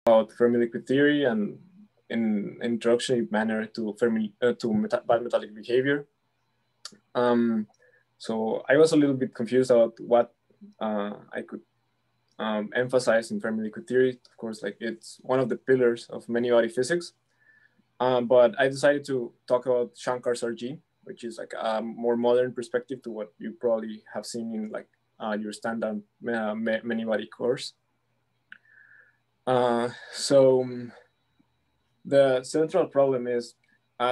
about Fermi liquid theory and in introductory manner to bimetallic behavior. So I was a little bit confused about what I could emphasize in Fermi liquid theory. Of course, like it's one of the pillars of many-body physics. But I decided to talk about Shankar's RG, which is like a more modern perspective to what you probably have seen in like your standard many-body course. So the central problem is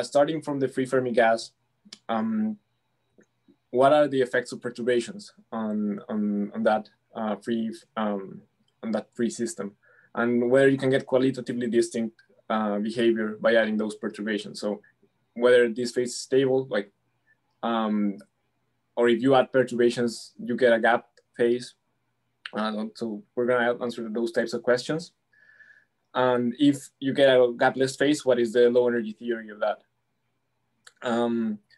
starting from the free Fermi gas. What are the effects of perturbations on that free system, and whether you can get qualitatively distinct behavior by adding those perturbations? So whether this phase is stable, like, or if you add perturbations, you get a gap phase. So we're gonna answer those types of questions. And if you get a gapless phase, what is the low energy theory of that?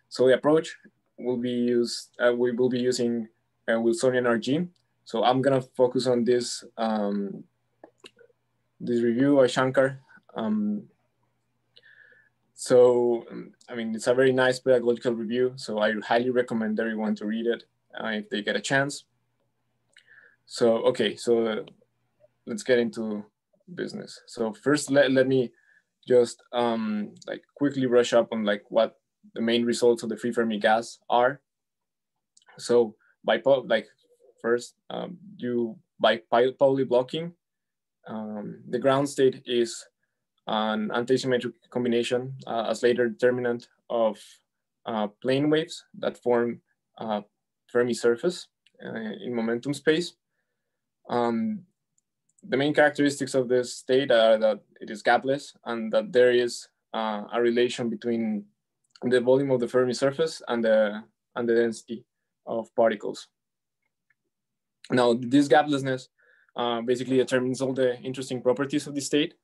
So the approach will be used, we will be using Wilsonian RG. So I'm gonna focus on this, this review by Shankar. So, I mean, it's a very nice pedagogical review. So I highly recommend everyone to read it if they get a chance. So, okay, so let's get into business. So first, let me just like quickly brush up on like what the main results of the free Fermi gas are. So by first, by Pauli blocking, the ground state is an antisymmetric combination as later determinant of plane waves that form Fermi surface in momentum space. The main characteristics of this state are that it is gapless and that there is a relation between the volume of the Fermi surface and the density of particles. Now, this gaplessness basically determines all the interesting properties of the state.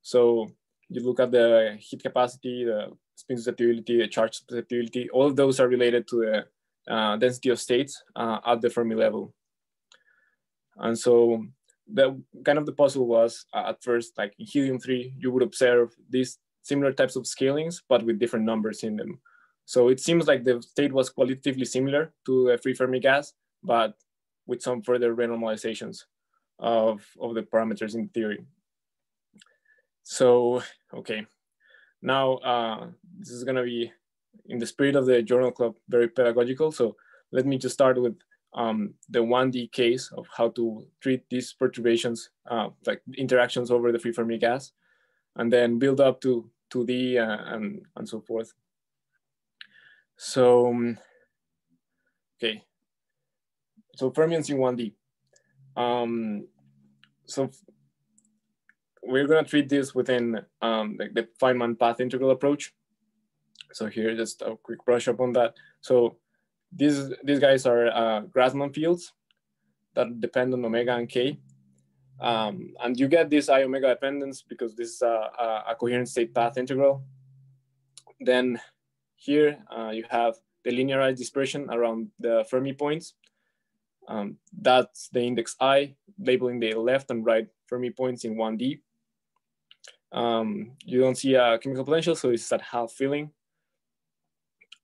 So you look at the heat capacity, the spin susceptibility, the charge susceptibility, all of those are related to the density of states at the Fermi level. And so the kind of the puzzle was at first, like in helium-3, you would observe these similar types of scalings, but with different numbers in them. So it seems like the state was qualitatively similar to a free Fermi gas, but with some further renormalizations of the parameters in theory. So, okay, now this is gonna be, in the spirit of the journal club, very pedagogical. So let me just start with the 1D case of how to treat these perturbations, like interactions over the free Fermi gas, and then build up to 2D and so forth. So, okay. So fermions in 1D. So we're gonna treat this within like the Feynman path integral approach. So here, just a quick brush up on that. So these guys are Grassmann fields that depend on omega and k. And you get this I omega dependence because this is a coherent state path integral. Then here you have the linearized dispersion around the Fermi points. That's the index I, labeling the left and right Fermi points in 1D. You don't see a chemical potential, so it's at half filling.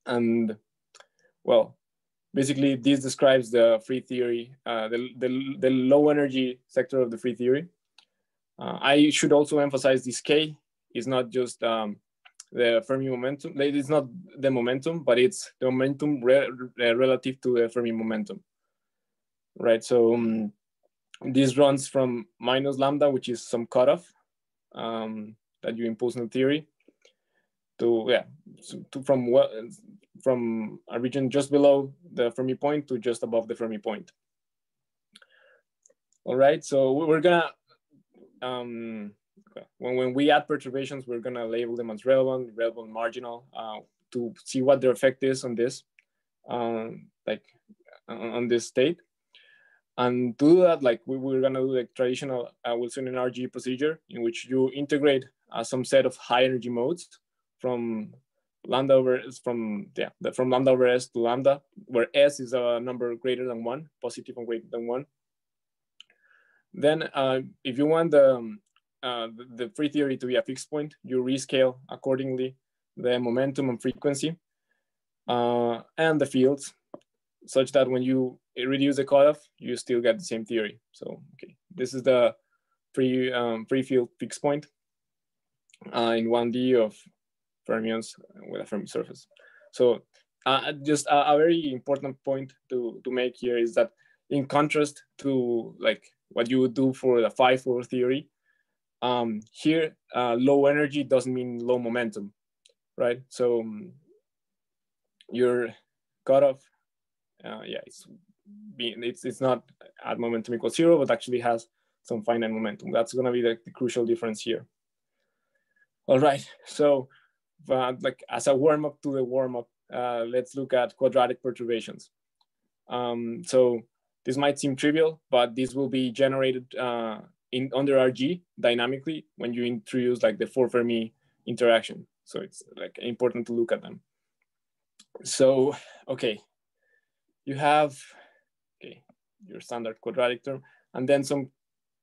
And well, basically this describes the free theory, the low energy sector of the free theory. I should also emphasize this K is not just the Fermi momentum. It's not the momentum, but it's the momentum relative to the Fermi momentum, right? So this runs from minus lambda, which is some cutoff that you impose in the theory, to from a region just below the Fermi point to just above the Fermi point. All right, so we're gonna when we add perturbations, we're gonna label them as relevant, marginal, to see what their effect is on this, like on this state. And to do that, like we're gonna do the traditional Wilsonian RG procedure, in which you integrate some set of high energy modes from lambda over S to lambda, where S is a number greater than 1, positive and greater than 1. Then if you want the the free theory to be a fixed point, you rescale accordingly the momentum and frequency and the fields, such that when you reduce the cutoff, you still get the same theory. So, okay, this is the free field fixed point in 1D of fermions with a Fermi surface. So just a very important point to make here is that in contrast to like what you would do for the 5-4 theory, here low energy doesn't mean low momentum, right? So your cutoff, yeah, it's not at momentum equals 0, but actually has some finite momentum. That's going to be the crucial difference here. All right, so like as a warm-up to the warm-up, let's look at quadratic perturbations. So this might seem trivial, but this will be generated under RG dynamically when you introduce like the 4 Fermi interaction. So it's like important to look at them. So, okay, you have your standard quadratic term, and then some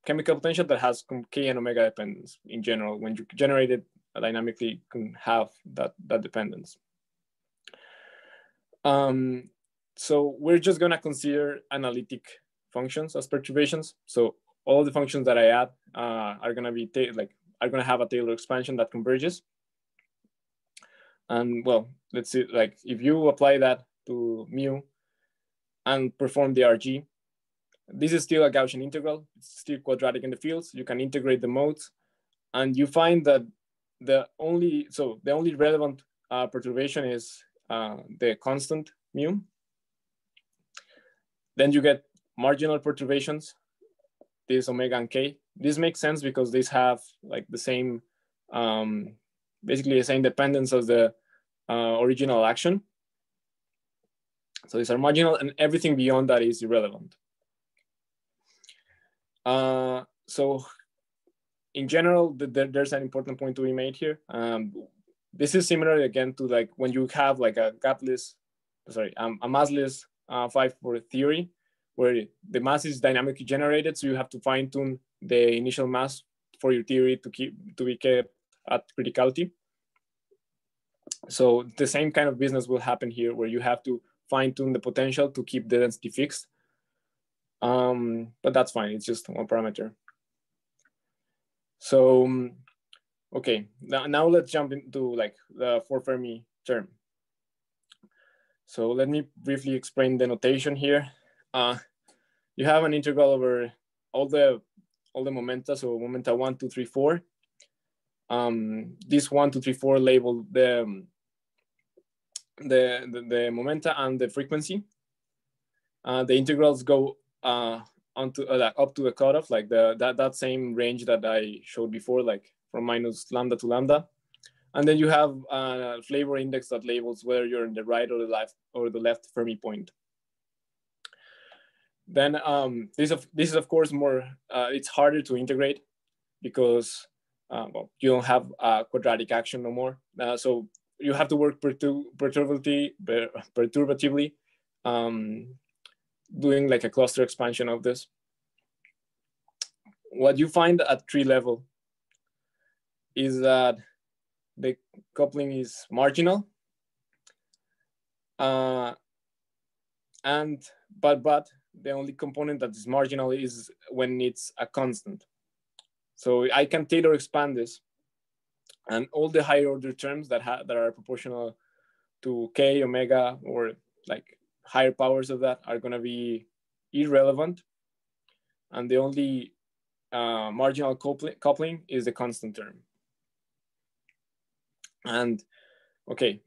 chemical potential that has K and omega dependence in general. When you generate it dynamically, you can have that dependence. So we're just gonna consider analytic functions as perturbations. So all the functions that I add are gonna be are gonna have a Taylor expansion that converges. And well, let's see, like if you apply that to mu and perform the RG, this is still a Gaussian integral. It's still quadratic in the fields. You can integrate the modes, and you find that the only relevant perturbation is the constant mu. Then you get marginal perturbations, this omega and k. This makes sense because these have like the same, basically the same dependence as the original action. So these are marginal, and everything beyond that is irrelevant. So in general, there's an important point to be made here. This is similar again to like when you have like a massless 5-4 theory, where the mass is dynamically generated, so you have to fine tune the initial mass for your theory to be kept at criticality. So the same kind of business will happen here, where you have to fine tune the potential to keep the density fixed. But that's fine, it's just one parameter. So, okay, now let's jump into like the 4 Fermi term. So let me briefly explain the notation here. You have an integral over all the momenta, so momenta 1, 2, 3, 4. This 1, 2, 3, 4 label the momenta and the frequency. The integrals go up to the cutoff, like that same range that I showed before, like from minus lambda to lambda. And then you have a flavor index that labels whether you're in the right or the left Fermi point. Then this is of course more, it's harder to integrate because well, you don't have a quadratic action no more. So you have to work perturbatively, doing like a cluster expansion of this. What you find at tree level is that the coupling is marginal, but the only component that is marginal is when it's a constant. So I can Taylor expand this, and all the higher order terms that are proportional to k, omega, or like higher powers of that are going to be irrelevant, and the only marginal coupling is the constant term. And okay,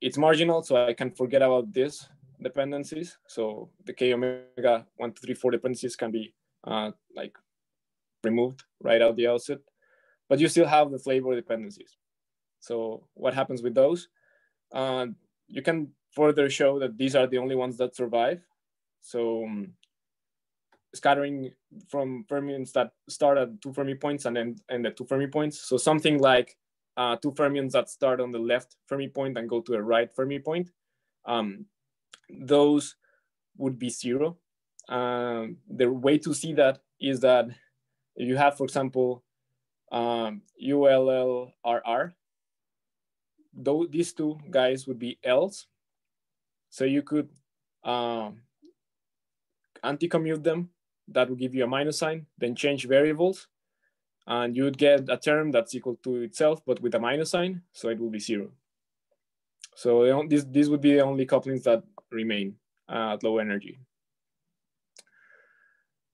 it's marginal, so I can forget about this dependencies. So the k omega 1, 2, 3, 4 dependencies can be like removed right out the outset, but you still have the flavor dependencies. So what happens with those? You can further show that these are the only ones that survive. So scattering from fermions that start at 2 Fermi points and then end at 2 Fermi points. So something like 2 fermions that start on the left Fermi point and go to a right Fermi point, those would be 0. The way to see that is that if you have, for example, ULLRR. Though these two guys would be L's. So you could anti-commute them. That will give you a minus sign, then change variables, and you would get a term that's equal to itself, but with a minus sign, so it will be 0. So this would be the only couplings that remain at low energy.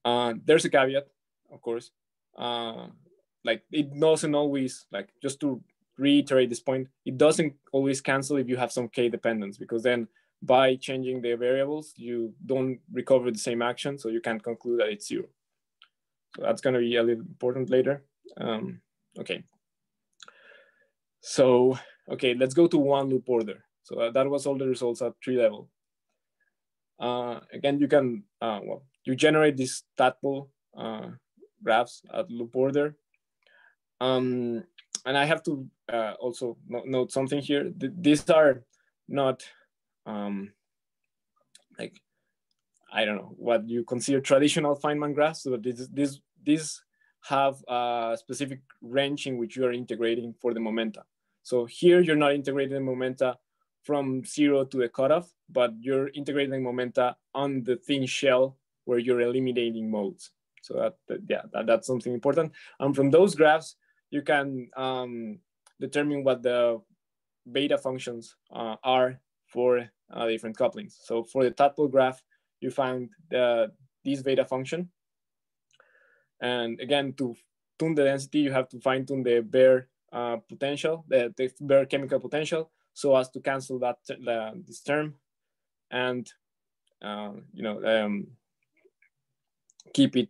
There's a caveat, of course. Like it doesn't always, like just to reiterate this point, it doesn't always cancel if you have some K dependence, because then by changing the variables, you don't recover the same action, so you can't conclude that it's 0. So that's going to be a little important later. Okay. So, okay, let's go to one loop order. So that was all the results at tree level. Again, you can, well, you generate these tadpole graphs at loop order. And I have to also note something here. These are not like, I don't know what you consider traditional Feynman graphs. So these have a specific range in which you are integrating for the momenta. So here you're not integrating the momenta from 0 to the cutoff, but you're integrating momenta on the thin shell where you're eliminating modes. So that's something important. And from those graphs, you can determine what the beta functions are for different couplings. So for the tadpole graph, you find this beta function. And again, to tune the density, you have to fine tune the bare potential, the bare chemical potential, so as to cancel that this term, and keep it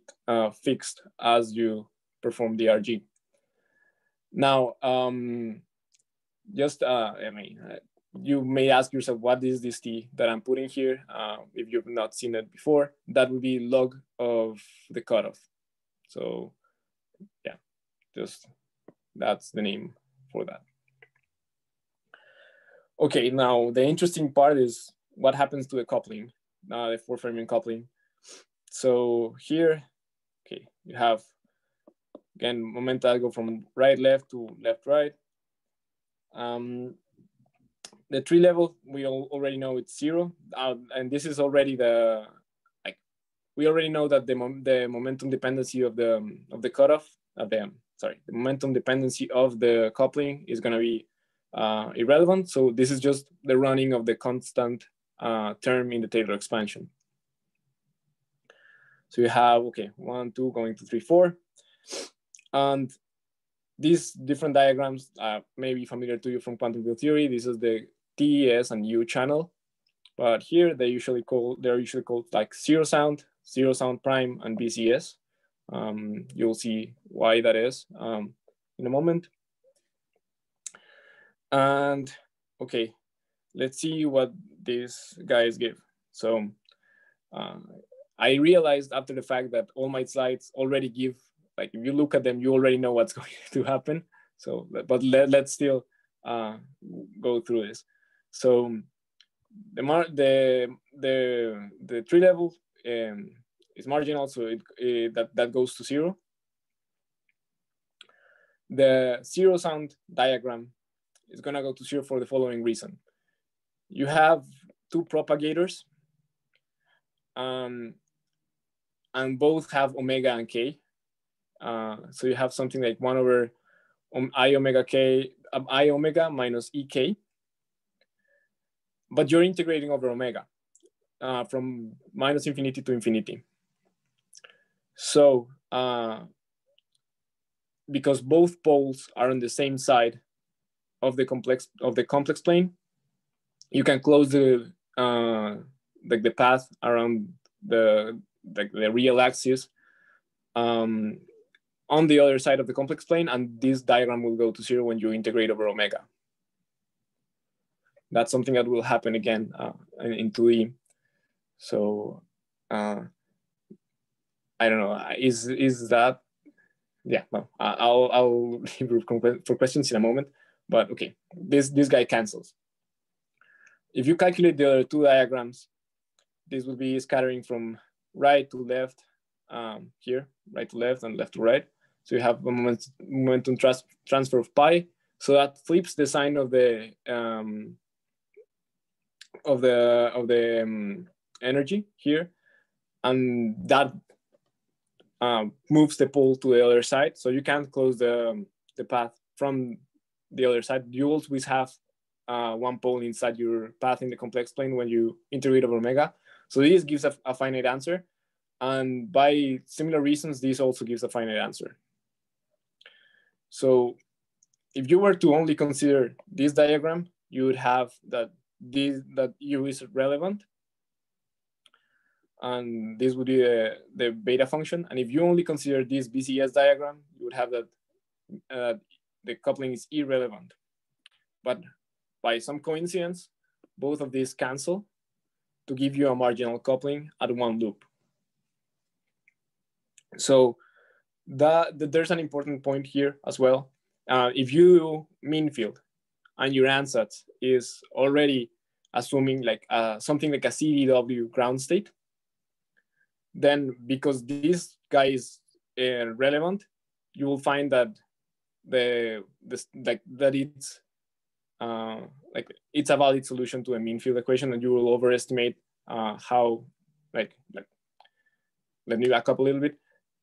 fixed as you perform the RG. Now, you may ask yourself, what is this T that I'm putting here? If you've not seen it before, that would be log of the cutoff. So yeah, just that's the name for that. Okay, now the interesting part is what happens to the coupling, the 4 Fermion coupling. So here, okay, you have, again, momenta go from right, left to left, right. The tree level, we already know it's 0. And this is already we already know that the momentum dependency of the cutoff, the momentum dependency of the coupling is going to be irrelevant. So this is just the running of the constant term in the Taylor expansion. So you have, okay, 1, 2, going to 3, 4. And these different diagrams may be familiar to you from quantum field theory. This is the T, S, and U channel. But here they're usually called like zero sound prime, and BCS. You'll see why that is in a moment. And okay, let's see what these guys give. So I realized after the fact that all my slides already give, like if you look at them, you already know what's going to happen. So, but let's still go through this. So the tree level is marginal, so that goes to 0. The zero sound diagram is gonna go to 0 for the following reason. You have 2 propagators, and both have omega and k. So you have something like 1 over I omega minus ek. But you're integrating over omega from minus infinity to infinity. So because both poles are on the same side of the complex plane, you can close the path around the real axis on the other side of the complex plane, and this diagram will go to 0 when you integrate over omega. That's something that will happen again in 2D. So I don't know. Is that? Yeah. Well, I'll leave room for questions in a moment. But okay, this guy cancels. If you calculate the other 2 diagrams, this will be scattering from right to left here, right to left and left to right. So you have a momentum transfer of pi. So that flips the sign of the energy here, and that moves the pole to the other side. So you can't close the path from the other side. You always have one pole inside your path in the complex plane when you integrate over omega. So this gives a finite answer. And by similar reasons, this also gives a finite answer. So if you were to only consider this diagram, you would have that U is relevant. And this would be the beta function. And if you only consider this BCS diagram, you would have that the coupling is irrelevant. But by some coincidence, both of these cancel to give you a marginal coupling at one loop. So there's an important point here as well. If you do mean field and your ansatz is already assuming like something like a CDW ground state, then because this guy is relevant, you will find that it's a valid solution to a mean field equation, and you will overestimate how let me back up a little bit.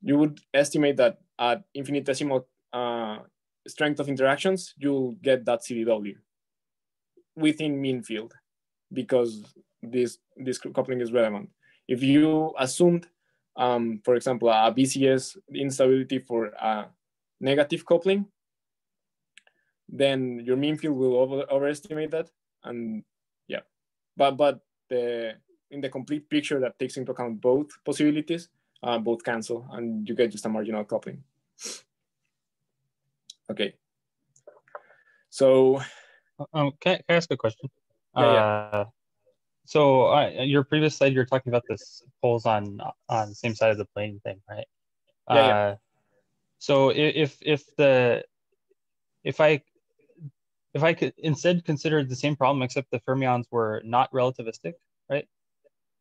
You would estimate that at infinitesimal strength of interactions, you'll get that CDW within mean field because this coupling is relevant. If you assumed, for example, a BCS instability for a negative coupling, then your mean field will overestimate that. And yeah, but in the complete picture that takes into account both possibilities, both cancel, and you get just a marginal coupling. Okay. So, can I ask a question? Yeah. So your previous slide, you're talking about this poles on the same side of the plane thing, right? Yeah. So if I could instead consider the same problem except the fermions were not relativistic, right?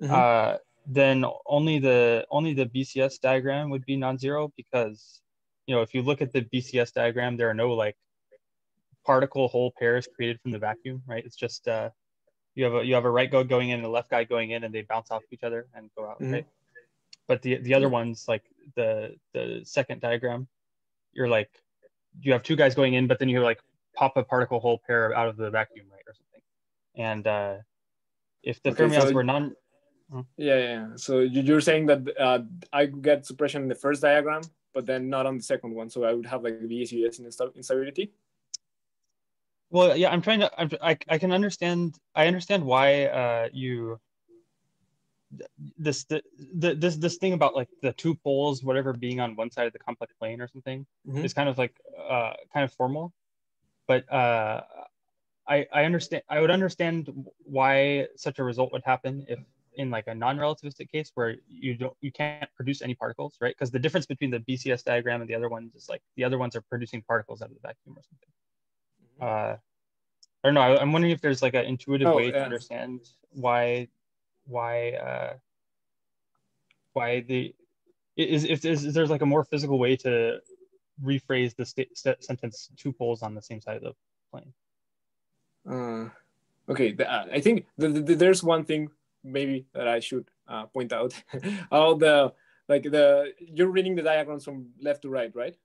Mm-hmm. Then only the BCS diagram would be non-zero because, if you look at the BCS diagram, there are no like particle hole pairs created from the vacuum, right? It's just you have a right guy going in and a left guy going in, and they bounce off each other and go out, mm-hmm. right? But the other ones, like the second diagram, you're like you have two guys going in, but then you like pop a particle hole pair out of the vacuum, right, or something. And if the fermions were non. Yeah. So you're saying that I get suppression in the first diagram, but then not on the second one. So I would have like the VSUS instability. Well, yeah, I can understand. I understand why this thing about like the two poles, whatever, being on one side of the complex plane or something, mm-hmm. is kind of like kind of formal. But I understand. I would understand why such a result would happen if in like a non-relativistic case where you can't produce any particles, right? Because the difference between the BCS diagram and the other ones is like the other ones are producing particles out of the vacuum or something. I don't know. I'm wondering if there's like an intuitive way to understand why if there's like a more physical way to rephrase the sentence two poles on the same side of the plane. Okay, I think there's one thing maybe that I should point out. You're reading the diagrams from left to right, right?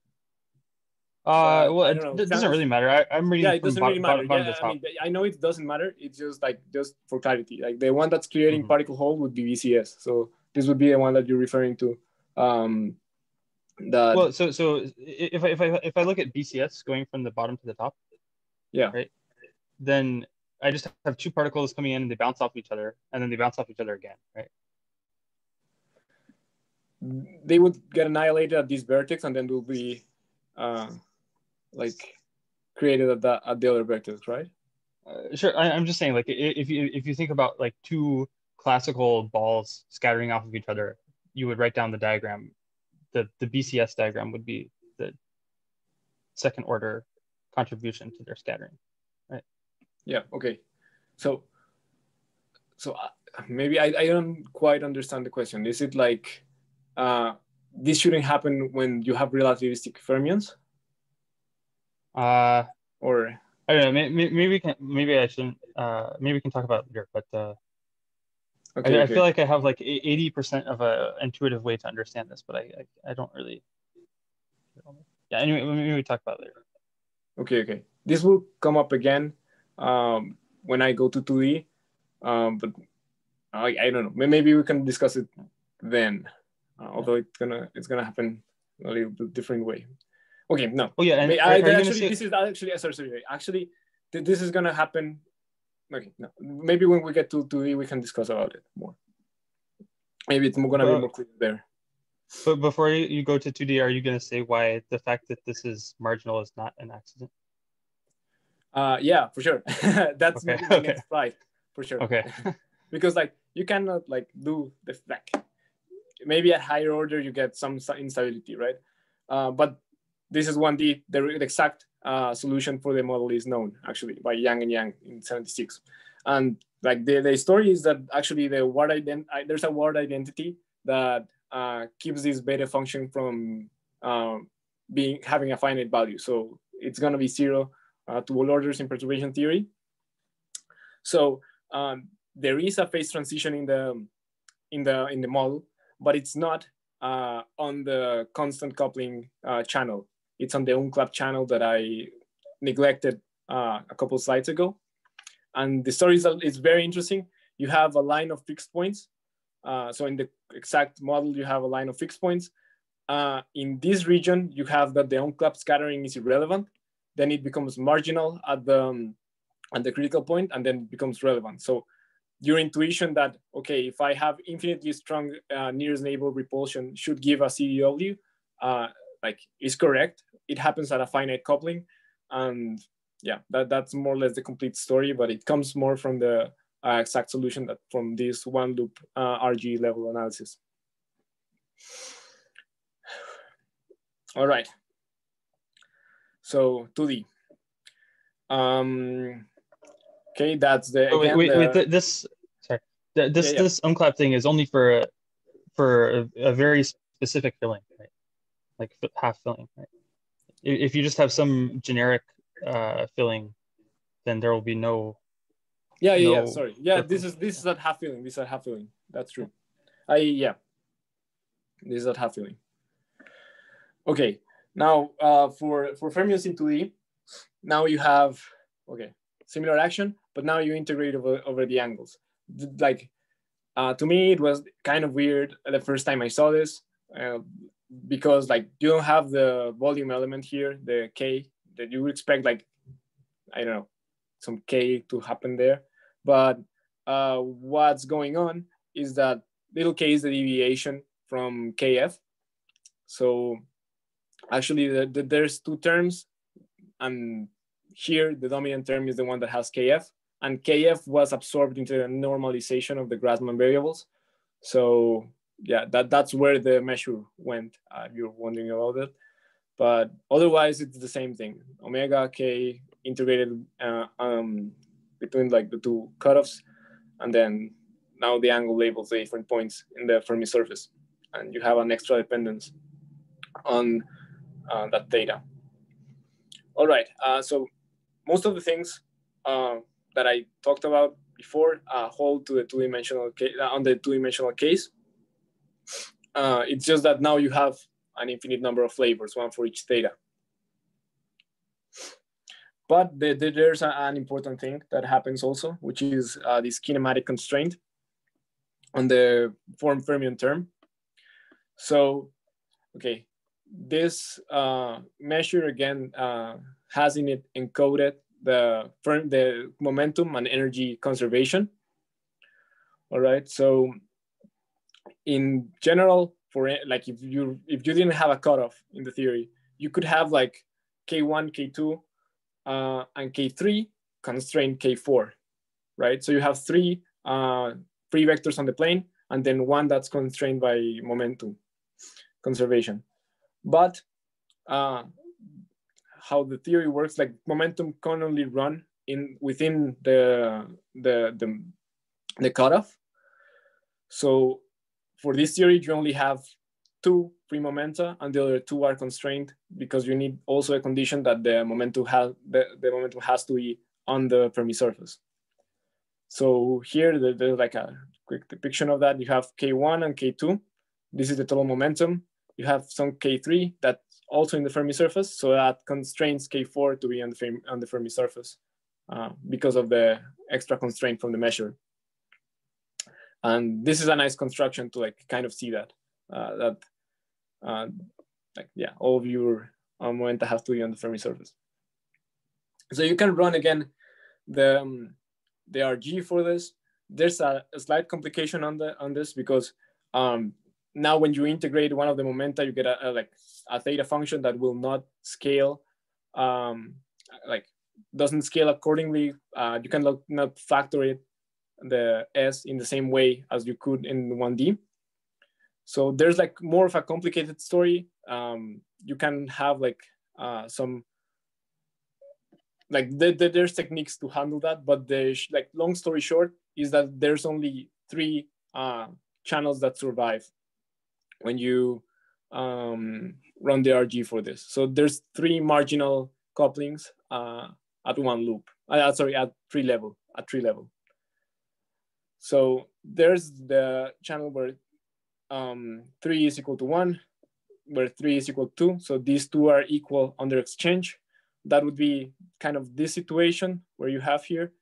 Well, it doesn't really matter. I'm reading it doesn't really matter. Bottom to top. I mean, I know it doesn't matter. It's just for clarity. Like the one that's creating mm-hmm. particle hole would be VCS. So this would be the one that you're referring to. Well, so if I look at BCS going from the bottom to the top, yeah, right, then I just have two particles coming in and they bounce off each other, and then they bounce off each other again, right? They would get annihilated at this vertex, and then will be created at the other vertex, right? Sure. I'm just saying, like, if you think about like two classical balls scattering off of each other, you would write down the diagram. The BCS diagram would be the second order contribution to their scattering, right? Yeah. Okay. So maybe I don't quite understand the question. Is it like this shouldn't happen when you have relativistic fermions? Or I don't know. Maybe we can. Maybe I shouldn't. Maybe we can talk about it later. But okay, I feel okay. like I have like 80% of a intuitive way to understand this, but I don't really. Yeah. Anyway, maybe we talk about it later. Okay, okay. This will come up again when I go to 2D, but I don't know. Maybe we can discuss it then. Although it's gonna happen a little bit different way. Okay, no. Oh yeah, and are you gonna Actually, say? this is actually sorry. Actually, this is gonna happen. Okay, no. Maybe when we get to 2D, we can discuss about it more. Maybe it's gonna be more clear there. But before you go to 2D, are you gonna say why the fact that this is marginal is not an accident? Yeah, for sure. That's okay. my next slide, for sure. Okay. Because like you cannot like do the like maybe at higher order you get some instability, right? But this is 1D. The exact solution for the model is known actually by Yang and Yang in 76. And like the story is that actually there's a word identity that keeps this beta function from having a finite value. So it's gonna be 0 to all orders in perturbation theory. So there is a phase transition in the model, but it's not on the constant coupling channel. It's on the unclapped channel that I neglected a couple slides ago. And the story is very interesting. You have a line of fixed points. So in the exact model, you have a line of fixed points. In this region, you have that the unclapped scattering is irrelevant. Then it becomes marginal at the critical point, and then it becomes relevant. So your intuition that, okay, if I have infinitely strong nearest neighbor repulsion should give a CDW, like is correct. It happens at a finite coupling. And yeah, that's more or less the complete story, but it comes more from the exact solution that from this one loop RG level analysis. All right. So 2D. Okay, that's the again. Wait, this sorry. This unclap thing is only for a very specific filling, right? Like half filling, right? If you just have some generic filling, then there will be no. Yeah. Sorry. Yeah, this is at half filling. This is at half filling. That's true. This is at half filling. Okay. Now for fermions in 2D, now you have similar action, but now you integrate over the angles. Like to me, it was kind of weird the first time I saw this because like you don't have the volume element here, the K that you would expect, like I don't know, some K to happen there. But what's going on is that little k is the deviation from Kf. So actually there's two terms, and here the dominant term is the one that has Kf, and Kf was absorbed into the normalization of the Grassmann variables. So yeah, that's where the measure went. You're wondering about it, but otherwise it's the same thing. Omega K integrated between like the two cutoffs, and then now the angle labels the different points in the Fermi surface, and you have an extra dependence on that theta. All right, so most of the things that I talked about before hold to the two-dimensional on the two-dimensional case. It's just that now you have an infinite number of flavors, one for each theta. But there's an important thing that happens also, which is this kinematic constraint on the form fermion term. So, okay, this measure again has in it encoded the momentum and energy conservation. All right, so in general, for like if you didn't have a cutoff in the theory, you could have like K1, K2, and K3 constrained K4, right? So you have three free vectors on the plane, and then one that's constrained by momentum conservation. But how the theory works, like momentum can only run within the cutoff. So for this theory, you only have two free momenta, and the other two are constrained because you need also a condition that the momentum has to be on the Fermi surface. So here there's like a quick depiction of that. You have K1 and K2. This is the total momentum. You have some K3 that's also in the Fermi surface, so that constrains K4 to be on the Fermi surface because of the extra constraint from the measure. And this is a nice construction to like kind of see that like yeah, all of your momenta have to be on the Fermi surface. So you can run again the RG for this. There's a slight complication on this because now when you integrate one of the momenta, you get a theta function that will not scale, like doesn't scale accordingly. You can not factor it the S in the same way as you could in 1D. So there's like more of a complicated story. You can have like some like there's techniques to handle that, but the like long story short is that there's only three channels that survive when you run the RG for this. So there's three marginal couplings at one loop. Sorry, at tree level. So there's the channel where 3 is equal to 1, where 3 is equal to 2. So these two are equal under exchange. That would be kind of this situation where you have here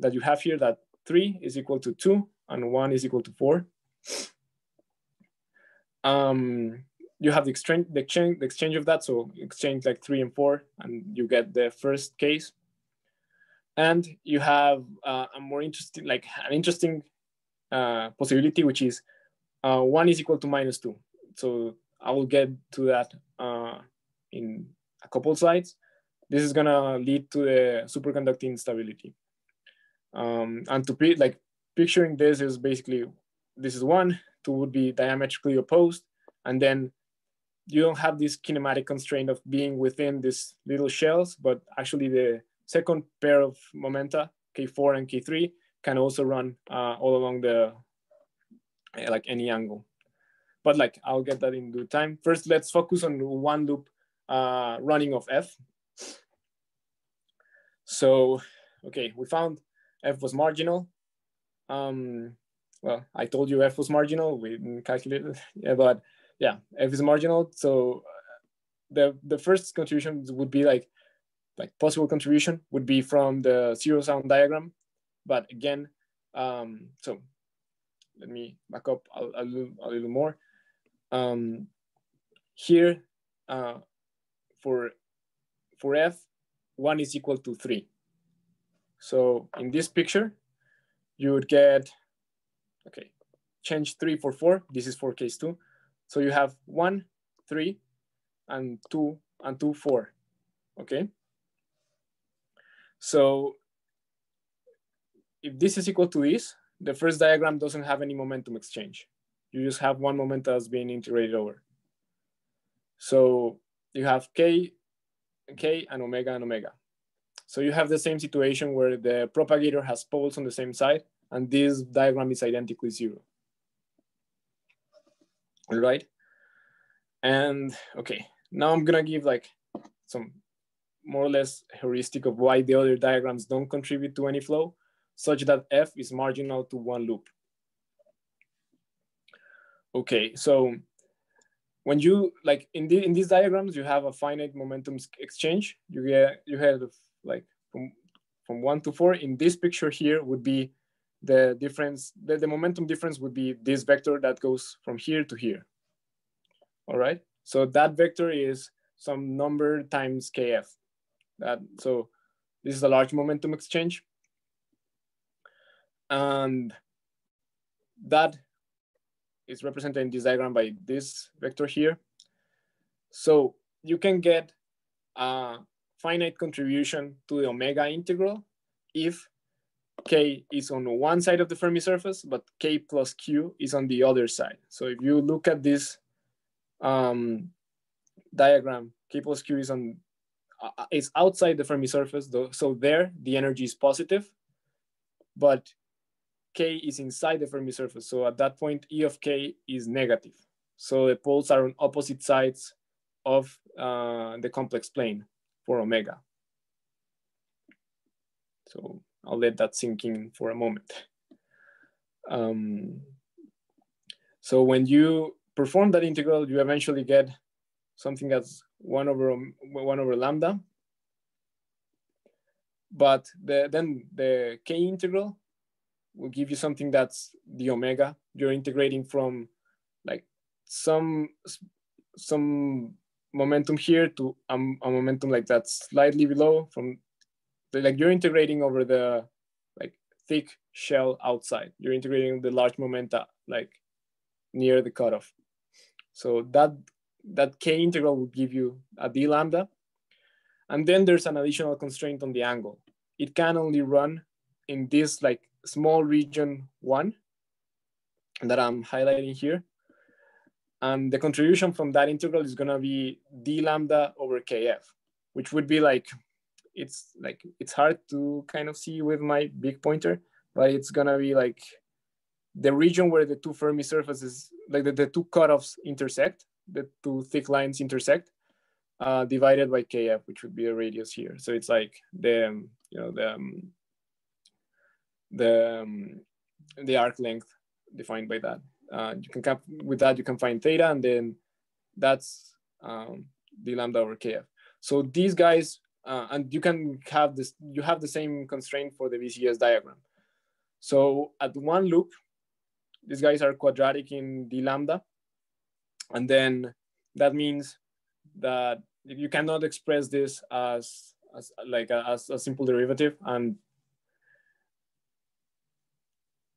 that 3 is equal to 2 and 1 is equal to 4. You have the exchange of that. So exchange like 3 and 4, and you get the first case. And you have a more interesting, like an interesting possibility, which is 1 is equal to -2. So I will get to that in a couple slides. This is gonna lead to the superconducting instability. And to be like picturing this is basically, this is 1, 2 would be diametrically opposed, and then you don't have this kinematic constraint of being within these little shells, but actually the second pair of momenta, K4 and K3, can also run all along the like any angle. But like I'll get that in due time. First, let's focus on one loop running of F. So, okay, we found F was marginal. Well, I told you F was marginal. We didn't calculate it, yeah, but yeah, F is marginal. So the first contribution would be like possible contribution would be from the zero sound diagram. But again, so let me back up a little more. Here, for F, 1 is equal to 3. So in this picture, you would get, okay, change 3 for 4. This is for case 2. So you have 1, 3, and 2, 4. Okay. So if this is equal to this, the first diagram doesn't have any momentum exchange. You just have one momentum that's being integrated over. So you have K, and omega. So you have the same situation where the propagator has poles on the same side, and this diagram is identically 0. All right. And okay, now I'm gonna give like some more or less heuristic of why the other diagrams don't contribute to any flow, such that F is marginal to one loop. Okay, so when you like in these diagrams, you have a finite momentum exchange. You have like from 1 to 4. In this picture here would be the difference. The momentum difference would be this vector that goes from here to here. All right. So that vector is some number times kf. So this is a large momentum exchange, and that is represented in this diagram by this vector here. So you can get a finite contribution to the omega integral if k is on one side of the Fermi surface, but k plus q is on the other side. So if you look at this diagram, k plus q is on it's outside the Fermi surface, though. So there the energy is positive, but k is inside the Fermi surface. So at that point, E of k is negative. So the poles are on opposite sides of the complex plane for omega. So I'll let that sink in for a moment. So when you perform that integral, you eventually get something that's 1 over lambda. But then the k integral will give you something that's the omega. You're integrating from like some momentum here to a momentum like that's slightly below. From like you're integrating over the like thick shell outside. You're integrating the large momenta like near the cutoff. So that k integral will give you a d lambda. And then there's an additional constraint on the angle. It can only run in this like small region 1 that I'm highlighting here. And the contribution from that integral is gonna be d lambda over kf, which would be like, it's hard to kind of see with my big pointer, but it's gonna be like the region where the two Fermi surfaces, like the two cutoffs intersect, the two thick lines intersect, divided by kf, which would be the radius here. So it's like the arc length defined by that. You can with that you can find theta, and then that's d lambda over kf. So these guys, and you can have this. You have the same constraint for the BCS diagram. So at one loop, these guys are quadratic in d lambda, and then that means that you cannot express this as a simple derivative, and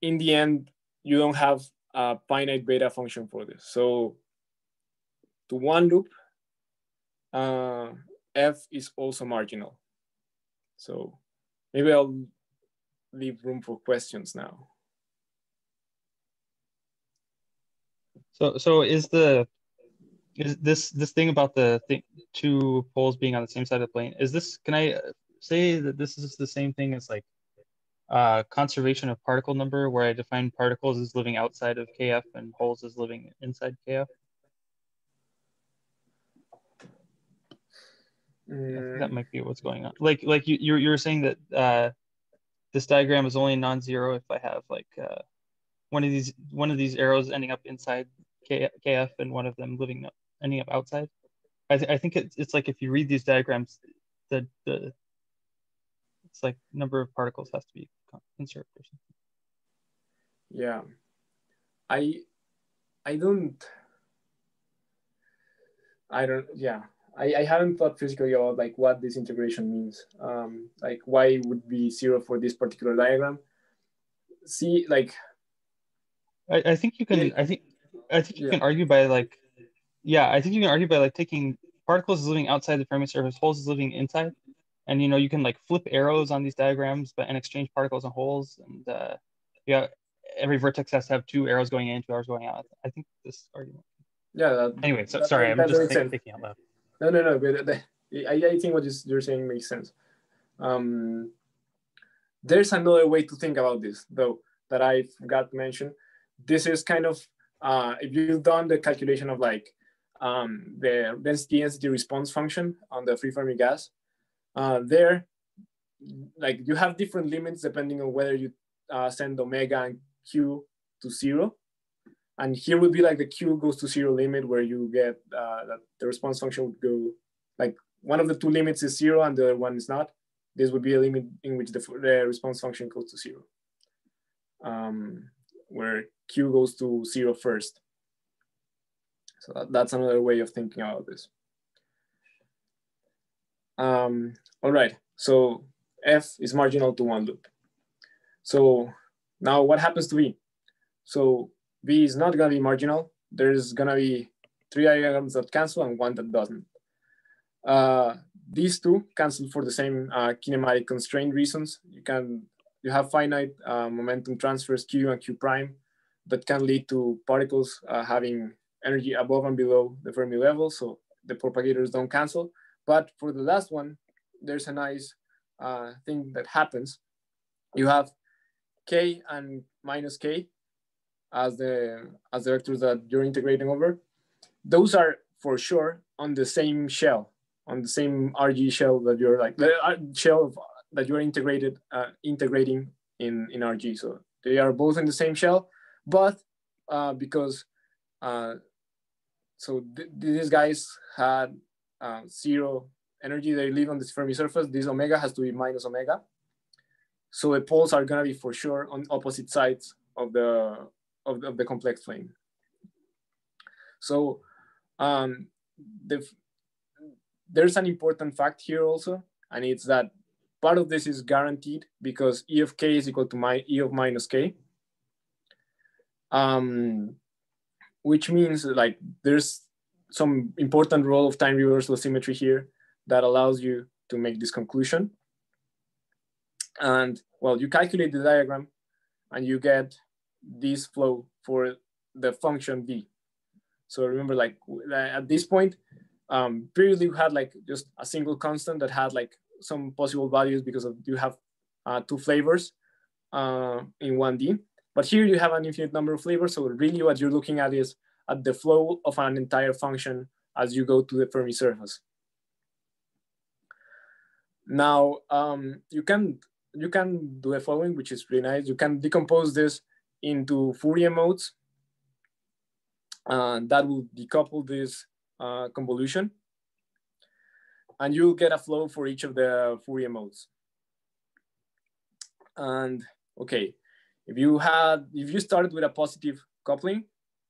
in the end you don't have a finite beta function for this. So to one loop, f is also marginal. So maybe I'll leave room for questions now. So is this thing about the two poles being on the same side of the plane, is this, can I say that this is the same thing as like conservation of particle number, where I define particles as living outside of kf and holes as living inside kf? I think that might be what's going on. Like you were saying that this diagram is only non-zero if I have like one of these arrows ending up inside kf and one of them ending up outside. I think it's like if you read these diagrams, the it's like number of particles has to be conserved or something. Yeah, I don't. Yeah, I haven't thought physically about like what this integration means. Like why it would be 0 for this particular diagram. See, like I think you can. I think you can argue by like, yeah, I think you can argue by like taking particles as living outside the Fermi surface, holes as living inside, and you can like flip arrows on these diagrams, but and exchange particles and holes, and yeah, every vertex has to have 2 arrows going in, 2 arrows going out. I think this argument. Yeah. Anyway, so sorry, I'm just thinking out loud. No. But I think what you're saying makes sense. There's another way to think about this, though, that I forgot to mention. This is kind of, if you've done the calculation of like the density response function on the free Fermi gas, there, like you have different limits depending on whether you send omega and q to 0. And here would be like the q goes to 0 limit, where you get that the response function would go, like one of the two limits is 0 and the other one is not. This would be a limit in which the response function goes to 0, where q goes to 0 first. So that's another way of thinking about this. All right, so f is marginal to one loop. So now what happens to v? So v is not going to be marginal. There's going to be 3 diagrams that cancel and 1 that doesn't. These two cancel for the same kinematic constraint reasons. You have finite momentum transfers q and q prime that can lead to particles having energy above and below the Fermi level, so the propagators don't cancel. But for the last one, there's a nice thing that happens. You have k and minus k as the vectors that you're integrating over, those are for sure on the same shell, on the same RG shell that you're like the shell that you're integrating in RG. So they are both in the same shell, but because these guys had zero energy, they live on this Fermi surface. This omega has to be minus omega. So the poles are gonna be for sure on opposite sides of the complex plane. So there's an important fact here also, and it's that part of this is guaranteed because E of k is equal to E of minus k, which means like there's some important role of time reversal symmetry here that allows you to make this conclusion. And well, you calculate the diagram and you get this flow for the function v. So remember, like at this point, previously we had like just a single constant that had like some possible values because of you have two flavors in 1D. But here you have an infinite number of flavors. So really what you're looking at is at the flow of an entire function as you go to the Fermi surface. Now, you can do the following, which is really nice. You can decompose this into Fourier modes. That will decouple this convolution. And you'll get a flow for each of the Fourier modes. And okay, if you started with a positive coupling,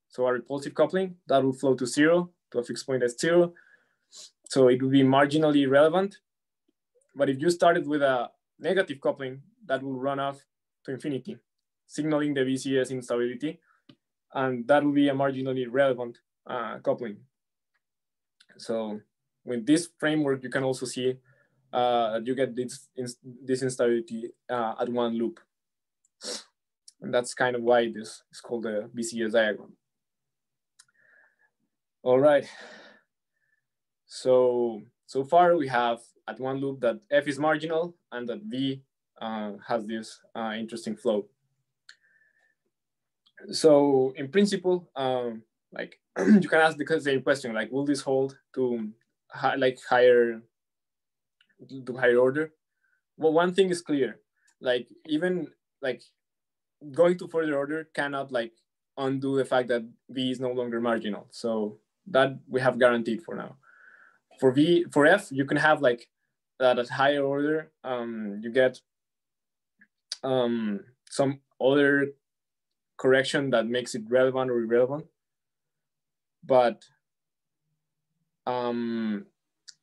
so a repulsive coupling, that will flow to 0, to a fixed point at 0. So it will be marginally relevant. But if you started with a negative coupling, that will run off to infinity, signaling the BCS instability. And that will be a marginally relevant coupling. So with this framework, you can also see you get this instability at one loop. And that's kind of why this is called the BCS diagram. All right. So far we have at one loop that F is marginal and that V has this interesting flow. So in principle, like you can ask the same question, like, will this hold to higher order? Well, one thing is clear, like even like going to further order cannot like undo the fact that V is no longer marginal. So that we have guaranteed for now. For F, you can have like that at higher order, you get some other correction that makes it relevant or irrelevant. But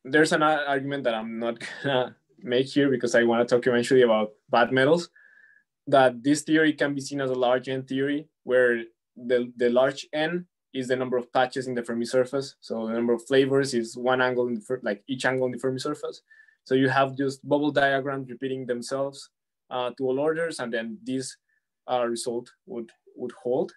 there's an argument that I'm not gonna make here because I want to talk eventually about bad metals, that this theory can be seen as a large N theory where the large N is the number of patches in the Fermi surface. So the number of flavors is one angle in like each angle in the Fermi surface. So you have just bubble diagrams repeating themselves to all orders, and then this result would hold.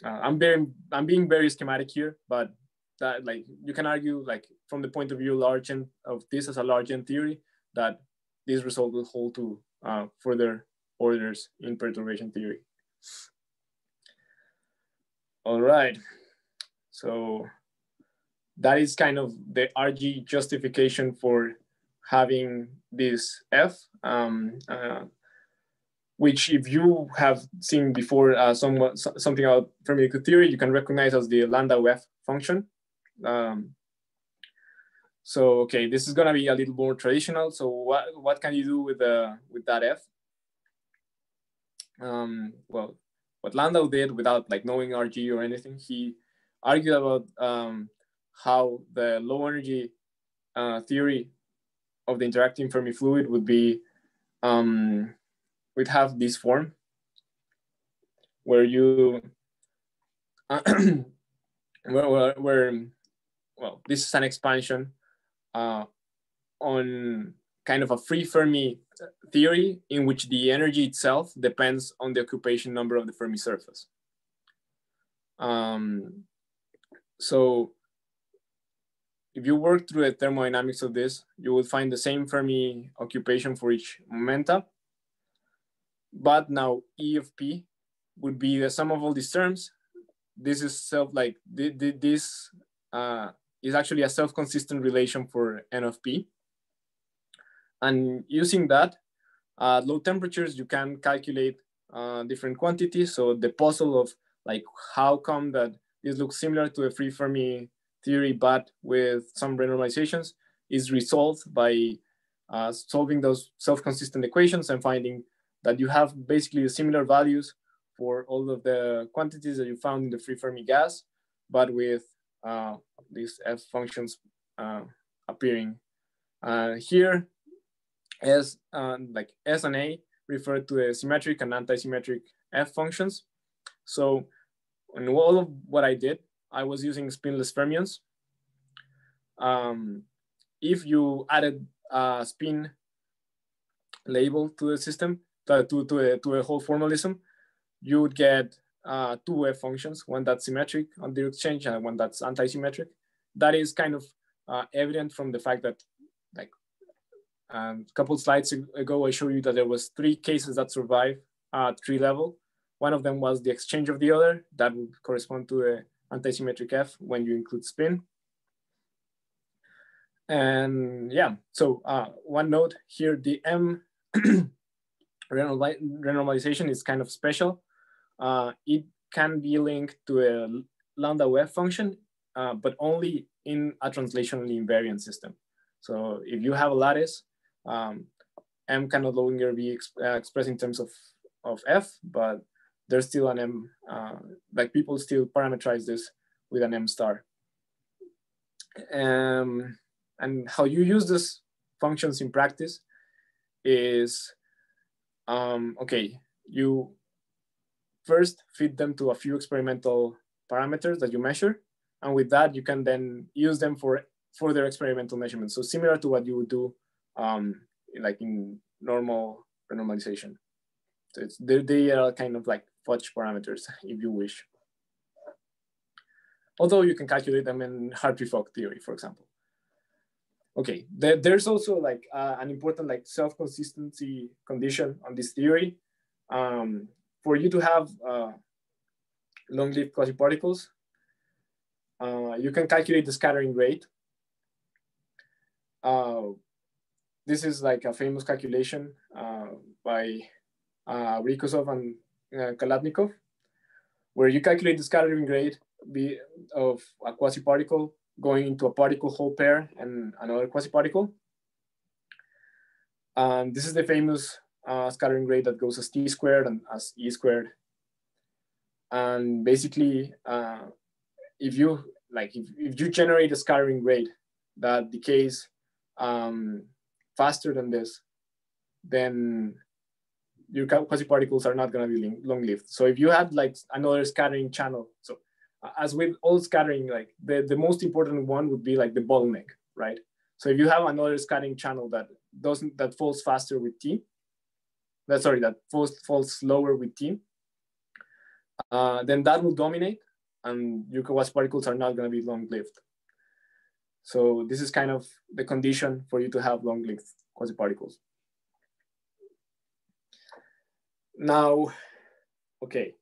I'm being very schematic here, but that like you can argue like from the point of view large N of this as a large N theory that this result will hold to further orders in perturbation theory. All right, so that is kind of the RG justification for having this F, which if you have seen before something about Fermi theory, you can recognize as the Landau F function. So okay, this is gonna be a little more traditional. So what can you do with that F? Well, what Landau did without like knowing RG or anything, he argued about how the low energy theory of the interacting Fermi fluid would be would have this form where you well, this is an expansion on kind of a free Fermi theory in which the energy itself depends on the occupation number of the Fermi surface. So if you work through the thermodynamics of this, you will find the same Fermi occupation for each momenta. But now E of P would be the sum of all these terms. This is this is actually a self-consistent relation for N of P. And using that, at low temperatures, you can calculate different quantities. So the puzzle of like, how come that this looks similar to a free Fermi theory, but with some renormalizations, is resolved by solving those self-consistent equations and finding that you have basically similar values for all of the quantities that you found in the free Fermi gas, but with these F functions appearing. Here, S like S and A refer to the symmetric and anti-symmetric F functions. So in all of what I did, I was using spinless fermions. If you added a spin label to the system, to a whole formalism, you would get two F functions, one that's symmetric on the exchange and one that's anti-symmetric. That is kind of evident from the fact that, like, a couple slides ago, I showed you that there was 3 cases that survived at tree level. One of them was the exchange of the other. That would correspond to the anti-symmetric F when you include spin. And yeah, so one note here, the M renormalization is kind of special. It can be linked to a lambda F function, but only in a translationally invariant system. So if you have a lattice, M can no longer be expressed in terms of F, but there's still an M, like people still parameterize this with an M star. And how you use these functions in practice is, okay, you first feed them to a few experimental parameters that you measure. And with that, you can then use them for further experimental measurements. So similar to what you would do like in normal renormalization. So they are kind of like fudge parameters, if you wish. Although you can calculate them in Hartree-Fock theory, for example. Okay, there's also like an important like self-consistency condition on this theory. For you to have long-lived quasiparticles, you can calculate the scattering rate. This is like a famous calculation by Rykosov and Kalatnikov, where you calculate the scattering rate of a quasiparticle going into a particle-Hall pair and another quasiparticle. And this is the famous scattering rate that goes as T squared and as E squared. And basically, if you generate a scattering rate that decays faster than this, then your quasiparticles are not going to be long-lived. So if you have like another scattering channel, so as with all scattering, like the most important one would be like the bottleneck, right? So if you have another scattering channel that falls faster with T, that falls slower with T, then that will dominate, and your quasiparticles are not going to be long-lived. So this is kind of the condition for you to have long-lived quasiparticles. Now, okay.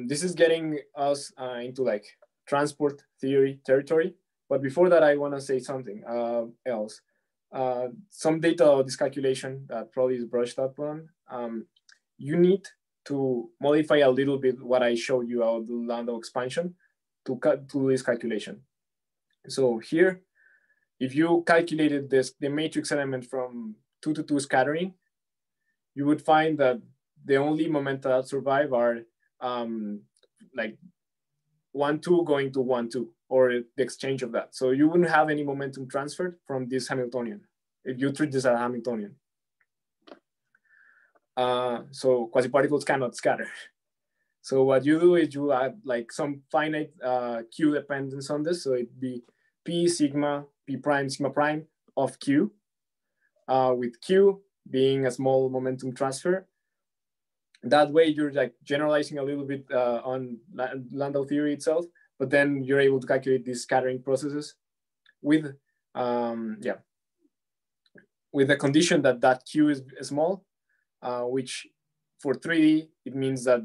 This is getting us into like transport theory territory. But before that, I want to say something else. Some data of this calculation that probably is brushed up on. You need to modify a little bit what I showed you about the Landau expansion to this calculation. So here, if you calculated the matrix element from 2 to 2 scattering, you would find that the only momenta that survive are like 1, 2 going to 1, 2, or the exchange of that. So you wouldn't have any momentum transferred from this Hamiltonian if you treat this as a Hamiltonian. So quasiparticles cannot scatter. So what you do is you add like some finite Q dependence on this. So it'd be P sigma, P prime, sigma prime of Q, with Q being a small momentum transfer. That way you're like generalizing a little bit on Landau theory itself, but then you're able to calculate these scattering processes with, with the condition that Q is small, which for 3D, it means that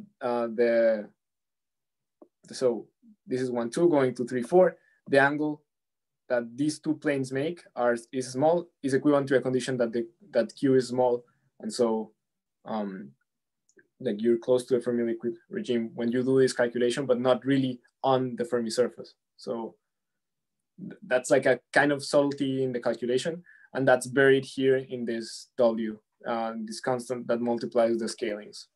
this is 1, 2 going to 3, 4, the angle that these two planes make is small, is equivalent to a condition that Q is small, and so like you're close to a Fermi liquid regime when you do this calculation, but not really on the Fermi surface. So that's like a kind of subtlety in the calculation, and that's buried here in this W, this constant that multiplies the scalings.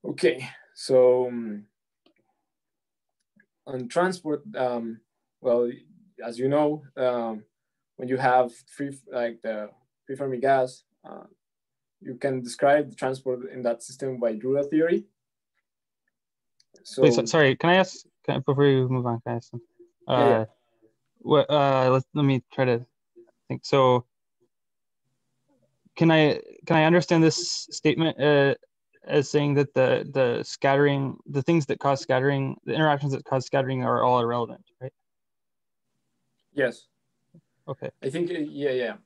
Okay, so on transport, well, as you know, when you have the free Fermi gas, you can describe the transport in that system by Drude theory. So, wait, sorry, can I ask, before we move on, can I ask something? yeah. Let me try to think. So can I understand this statement as saying that the scattering, the things that cause scattering, the interactions that cause scattering are all irrelevant, right? Yes. Okay. I think, yeah.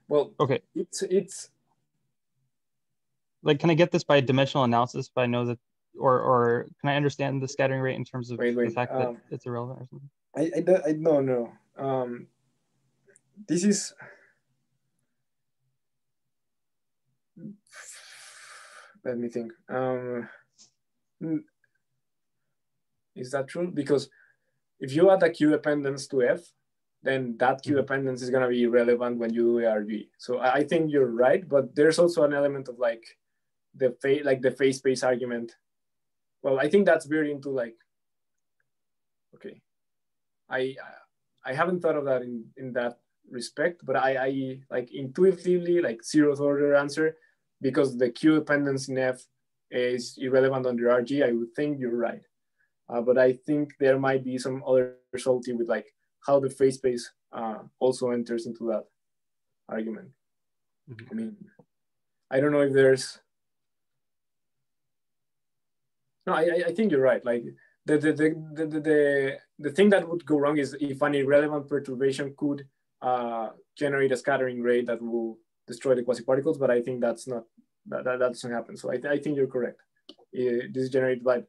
Well, okay. It's like, can I get this by dimensional analysis if I know that, or can I understand the scattering rate in terms of the fact that it's irrelevant or something? I no. This is, let me think. Is that true? Because if you add a Q dependence to F, then that Q dependence is going to be relevant when you do ARG. So I think you're right, but there's also an element of like the phase space argument. Well, I think that's very into like, okay, I haven't thought of that in that respect, but I like intuitively like zeroth order answer, because the Q dependence in F is irrelevant under RG. I would think you're right. But I think there might be some other subtlety with like how the phase space also enters into that argument. I mean, I don't know if there's, no, I think you're right. Like the thing that would go wrong is if an irrelevant perturbation could generate a scattering rate that will destroy the quasi-particles, but I think that's not, that doesn't happen. So I think you're correct. This is generated by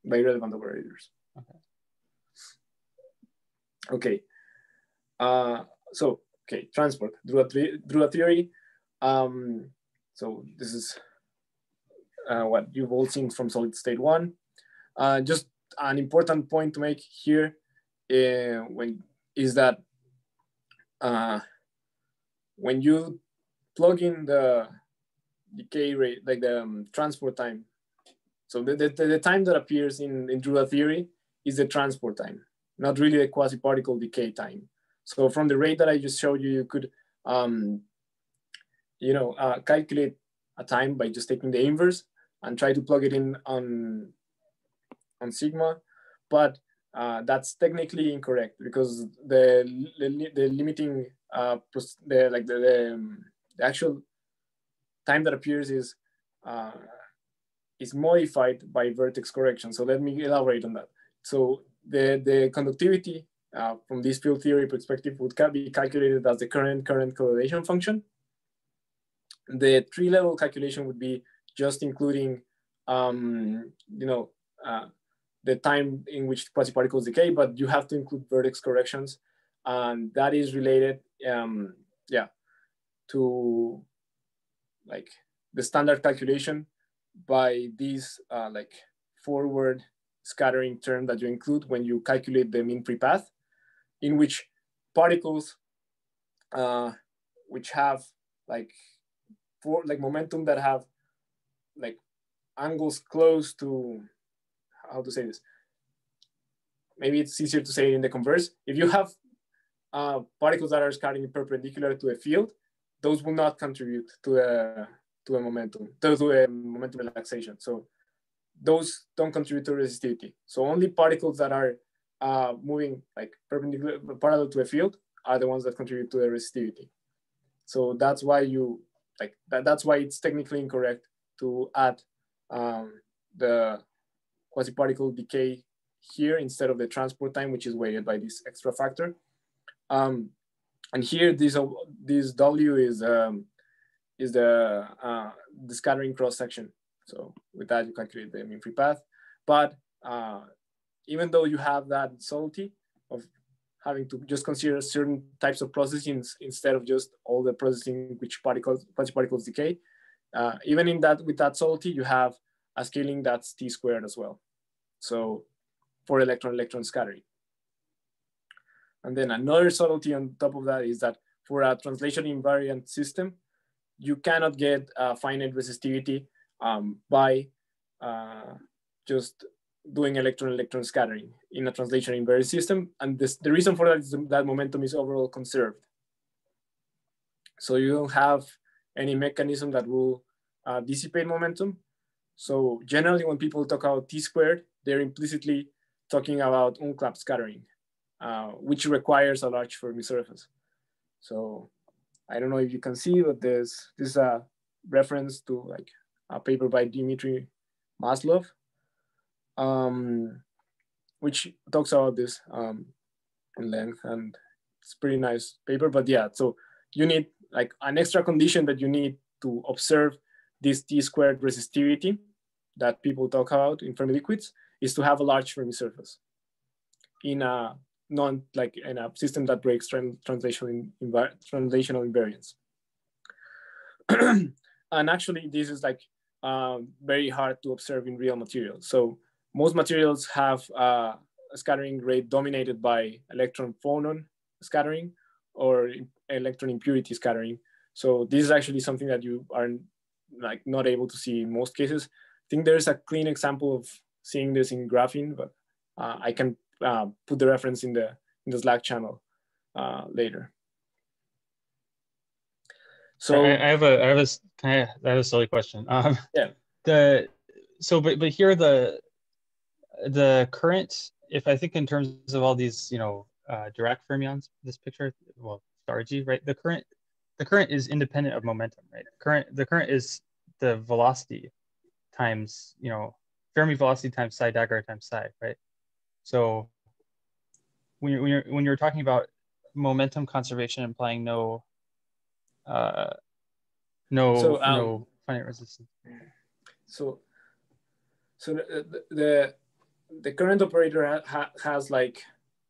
relevant operators. Okay. So, okay, transport, Drude theory. So this is what you've all seen from solid state 1. Just an important point to make here is that when you plug in the decay rate, like the transport time, so the time that appears in Drude theory is the transport time, not really the quasi-particle decay time. So from the rate that I just showed you, you could calculate a time by just taking the inverse and try to plug it in on sigma, but that's technically incorrect, because the limiting the actual time that appears is modified by vertex correction. So let me elaborate on that. So the conductivity from this field theory perspective would be calculated as the current correlation function. The tree-level calculation would be just including the time in which quasi-particles decay, but you have to include vertex corrections, and that is related to like the standard calculation by these like forward scattering term that you include when you calculate the mean free path, in which particles which have like momentum that have like angles close to, how to say this, maybe it's easier to say it in the converse. If you have particles that are scattering perpendicular to a field, those will not contribute to a momentum relaxation. So those don't contribute to resistivity. So only particles that are moving like perpendicular, parallel to a field, are the ones that contribute to the resistivity. So that's why that's why it's technically incorrect to add the quasi-particle decay here instead of the transport time, which is weighted by this extra factor. And here, this W is the scattering cross section. So with that, you calculate the mean free path. But even though you have that subtlety of having to just consider certain types of processing instead of just all the processing which particles decay, even in that, with that subtlety, you have a scaling that's t squared as well. So for electron-electron scattering. And then another subtlety on top of that is that for a translation invariant system, you cannot get finite resistivity by just doing electron-electron scattering in a translation invariant system. And the reason for that is that momentum is overall conserved. So you don't have any mechanism that will dissipate momentum. So generally when people talk about t squared, they're implicitly talking about unclapped scattering, which requires a large Fermi surface. So I don't know if you can see, but this is a reference to like a paper by Dmitry Maslov, which talks about this in length, and it's a pretty nice paper. But yeah, so you need like an extra condition that you need to observe this t squared resistivity that people talk about in Fermi liquids is to have a large Fermi surface in a in a system that breaks translational invariance. And actually, this is like very hard to observe in real materials. So most materials have a scattering rate dominated by electron phonon scattering or electron impurity scattering. So this is actually something that you are like not able to see in most cases. I think there's a clean example of seeing this in graphene, but I can put the reference in the Slack channel later. So I have a silly question. Yeah. But here the current, if I think in terms of all these, Dirac fermions, this picture, well, star G, right? The current is independent of momentum, right? The current is the velocity times, Fermi velocity times psi dagger times psi, right? So when you're talking about momentum conservation implying no finite resistance. So the current operator has like,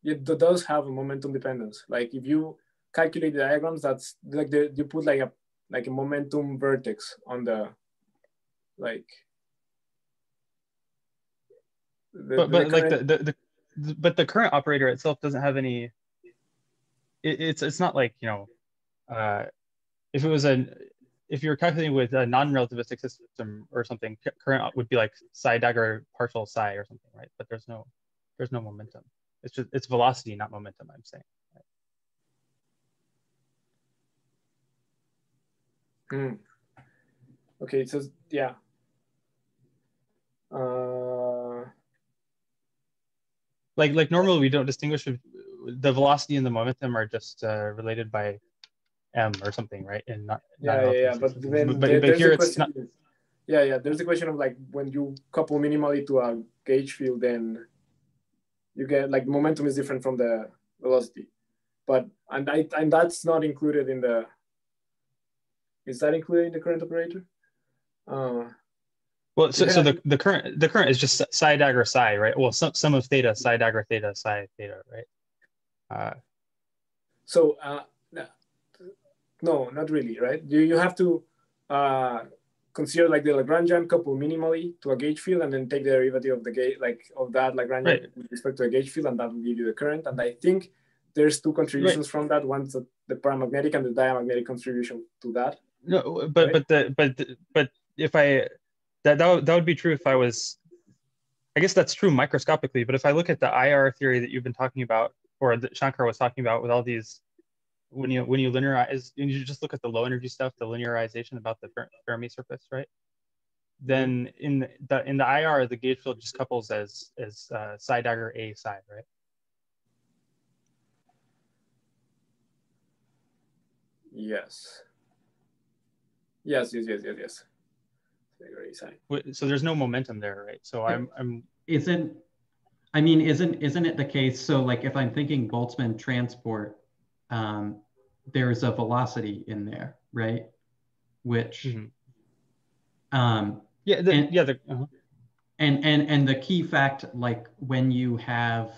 it does have a momentum dependence. Like if you calculate the diagrams, that's like you put like a momentum vertex on the like. But the current operator itself doesn't have any. It's not like if you're calculating with a non-relativistic system or something, current would be like psi dagger partial psi or something, right? But there's no momentum. It's velocity, not momentum, I'm saying. Right? Okay, so yeah. Like normally we don't distinguish the velocity and the momentum are just related by m or something, right? And not yeah. But then but here it's not. Yeah. There's the question of like when you couple minimally to a gauge field, then you get like momentum is different from the velocity. But and that's not included in the. Is that included in the current operator? Well, so the current is just psi dagger psi, right? Well, sum of theta, psi dagger theta, psi theta, right? No, not really, right? You have to consider like the Lagrangian couple minimally to a gauge field, and then take the derivative of the gauge, like of that Lagrangian right. with respect to a gauge field, and that will give you the current. And I think there's two contributions from that. One's the paramagnetic and the diamagnetic contribution to that. No, but right? but if that would be true if I was. I guess that's true microscopically, but if I look at the IR theory that you've been talking about, or that Shankar was talking about, with all these, when you linearize, and you just look at the low energy stuff, the linearization about the Fermi surface, right? Then in the IR, the gauge field just couples as psi dagger a psi, right? Yes. So there's no momentum there, right? So isn't it the case? So like if I'm thinking Boltzmann transport, there's a velocity in there, right? Which Yeah, and the key fact, like when you have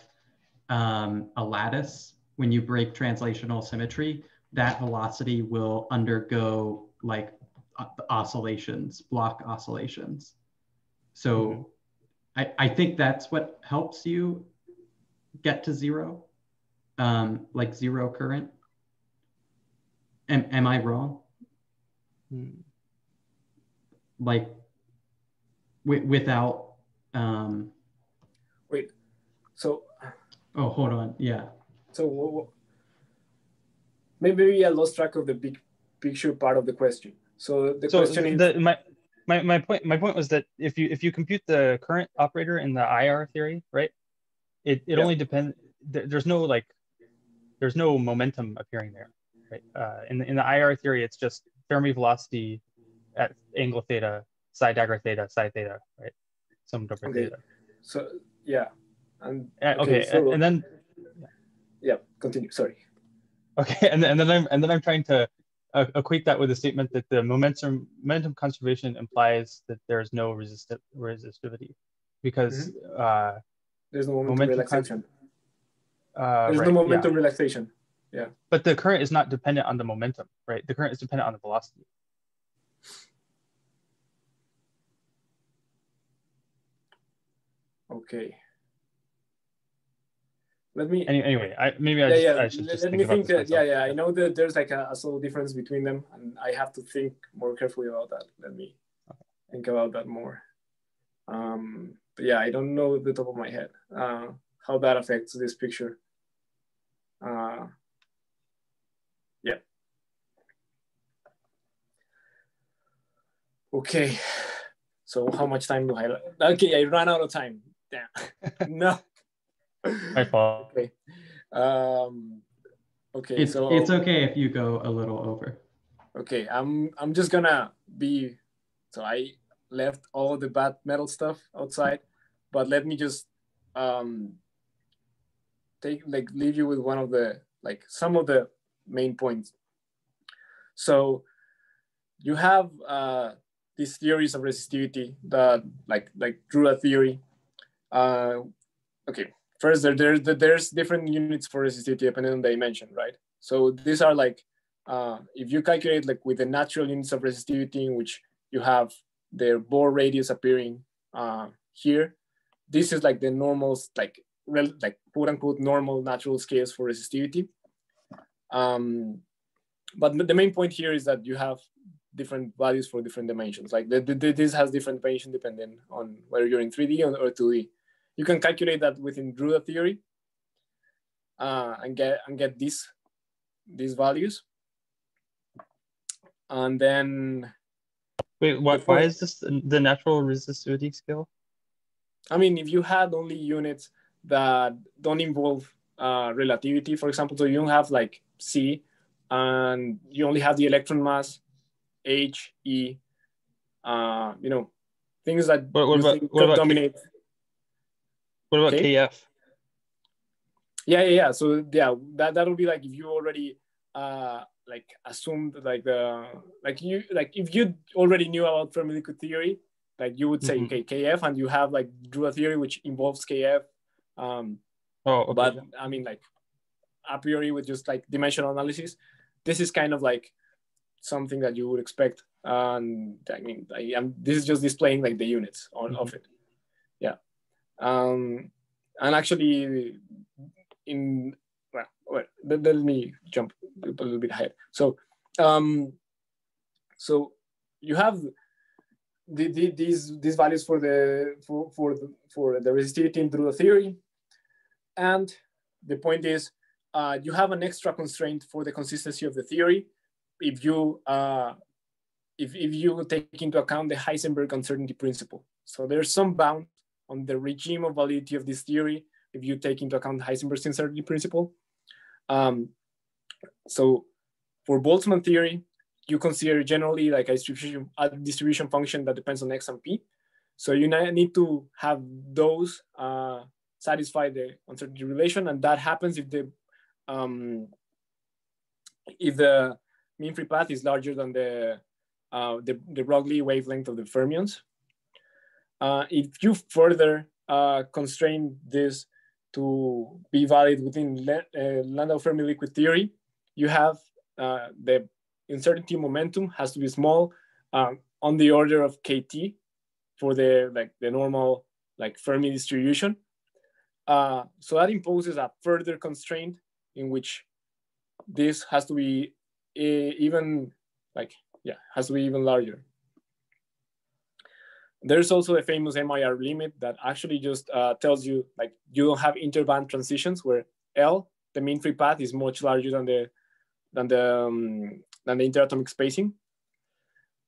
a lattice, when you break translational symmetry, that velocity will undergo like oscillations, block oscillations. So I think that's what helps you get to zero, like zero current. Am I wrong? Like without Wait, so oh, hold on, yeah. So maybe I lost track of the big picture part of the question. So the question is my point was that if you compute the current operator in the IR theory, right? It only depends. There's no momentum appearing there, right? In the IR theory, it's just Fermi velocity at angle theta, psi dagger theta, psi theta, right? Summed over theta. So yeah, and okay, so, and then yeah, continue. Sorry. Okay, and then I'm trying to equate that with the statement that the momentum conservation implies that there's no resistivity, because there's no momentum relaxation. There's right, no momentum relaxation. Yeah. But the current is not dependent on the momentum, right? The current is dependent on the velocity. Okay. Let me. Anyway, I should just think about this myself. I know that there's like a subtle difference between them, and I have to think more carefully about that. Let me think about that more. But yeah, I don't know the top of my head how that affects this picture. Yeah. Okay. So how much time do I have? Okay, I ran out of time. Damn. No. My fault. Okay. Okay. It's okay if you go a little over. Okay, I'm just gonna be. So I left all the bad metal stuff outside, but let me just leave you with one of the some of the main points. So you have these theories of resistivity that like Drura theory. Okay, first there's different units for resistivity depending on the dimension, right? So these are like if you calculate like with the natural units of resistivity in which you have their Bohr radius appearing here, this is like the normal like quote unquote normal natural scales for resistivity. But the main point here is that you have different values for different dimensions. Like this has different dimension depending on whether you're in 3D or 2D. You can calculate that within Drura theory and get these values. And then wait, why is this the natural resistivity scale? I mean, if you had only units that don't involve relativity, for example, so you don't have like C, and you only have the electron mass, H, E, things that could dominate. What about KF? Yeah. So yeah, that'll be like if you already assumed if you already knew about Fermi liquid theory, like you would say okay, KF, and you have like Drura theory which involves KF. Okay. But I mean, like a priori with just like dimensional analysis, this is kind of like something that you would expect. And I mean, this is just displaying like the units of it. Yeah. And actually, let me jump a little bit ahead. So, so you have these values for the resistivity in Drura theory, and the point is you have an extra constraint for the consistency of the theory if you if you take into account the Heisenberg uncertainty principle. So there's some bound on the regime of validity of this theory if you take into account the Heisenberg uncertainty principle. So for Boltzmann theory, you consider generally like a distribution function that depends on x and p. So you need to have those satisfy the uncertainty relation, and that happens if the mean free path is larger than the Broglie wavelength of the fermions. if you further constrain this to be valid within Landau-Fermi liquid theory, you have the uncertainty momentum has to be small, on the order of kT for the normal Fermi distribution. So that imposes a further constraint in which this has to be even larger. There's also the famous MIR limit that actually just tells you you don't have interband transitions where L, the mean free path, is much larger than the interatomic spacing,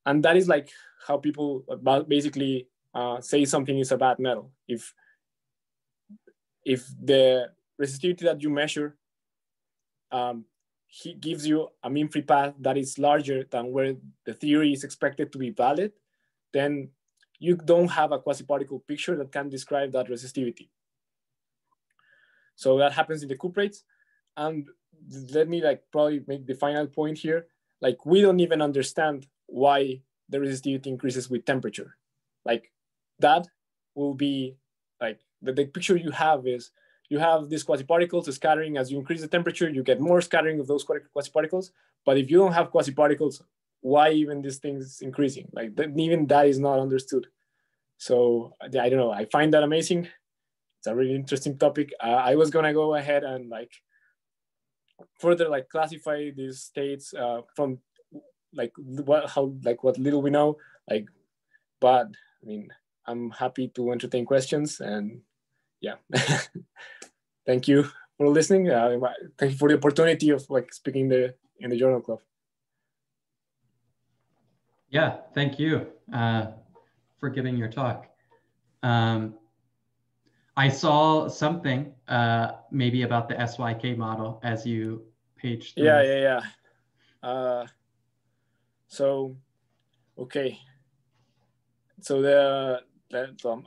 and that is how people basically say something is a bad metal. If the resistivity that you measure he gives you a mean free path that is larger than where the theory is expected to be valid, then you don't have a quasi-particle picture that can describe that resistivity. So that happens in the cuprates. And let me probably make the final point here. We don't even understand why the resistivity increases with temperature. That will be the picture you have is you have these quasi-particles scattering. As you increase the temperature, you get more scattering of those quasi-particles. But if you don't have quasi-particles, why even this thing is increasing? Even that is not understood. So I don't know. I find that amazing. It's a really interesting topic. I was gonna go ahead and further classify these states from what little we know. But I mean, I'm happy to entertain questions, and yeah. Thank you for listening. Thank you for the opportunity of speaking in the journal club. Yeah, thank you for giving your talk. I saw something maybe about the SYK model as you paged through. Yeah. So, okay. So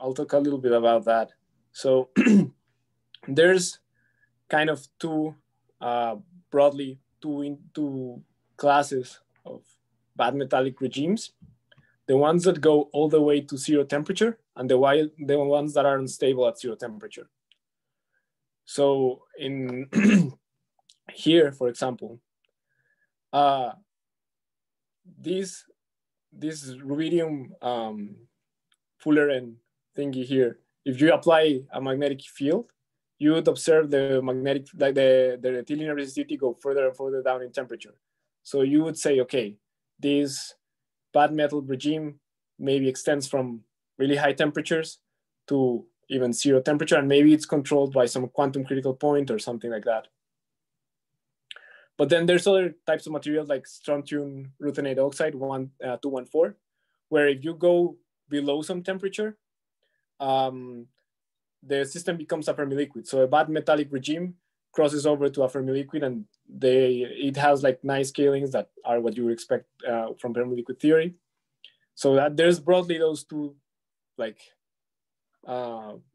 I'll talk a little bit about that. So there's kind of broadly two classes of bad metallic regimes. The ones that go all the way to zero temperature, and the ones that are unstable at zero temperature. So in here, for example, this rubidium Fuller-N thingy here, if you apply a magnetic field, you would observe the linear resistivity go further and further down in temperature. So you would say, okay, this bad metal regime maybe extends from really high temperatures to even zero temperature, and maybe it's controlled by some quantum critical point or something like that. But then there's other types of materials like strontium ruthenate oxide 214, where if you go below some temperature, the system becomes a Fermi liquid. So a bad metallic regime crosses over to a Fermi liquid, and it has nice scalings that are what you would expect from Fermi liquid theory. So that there's broadly those two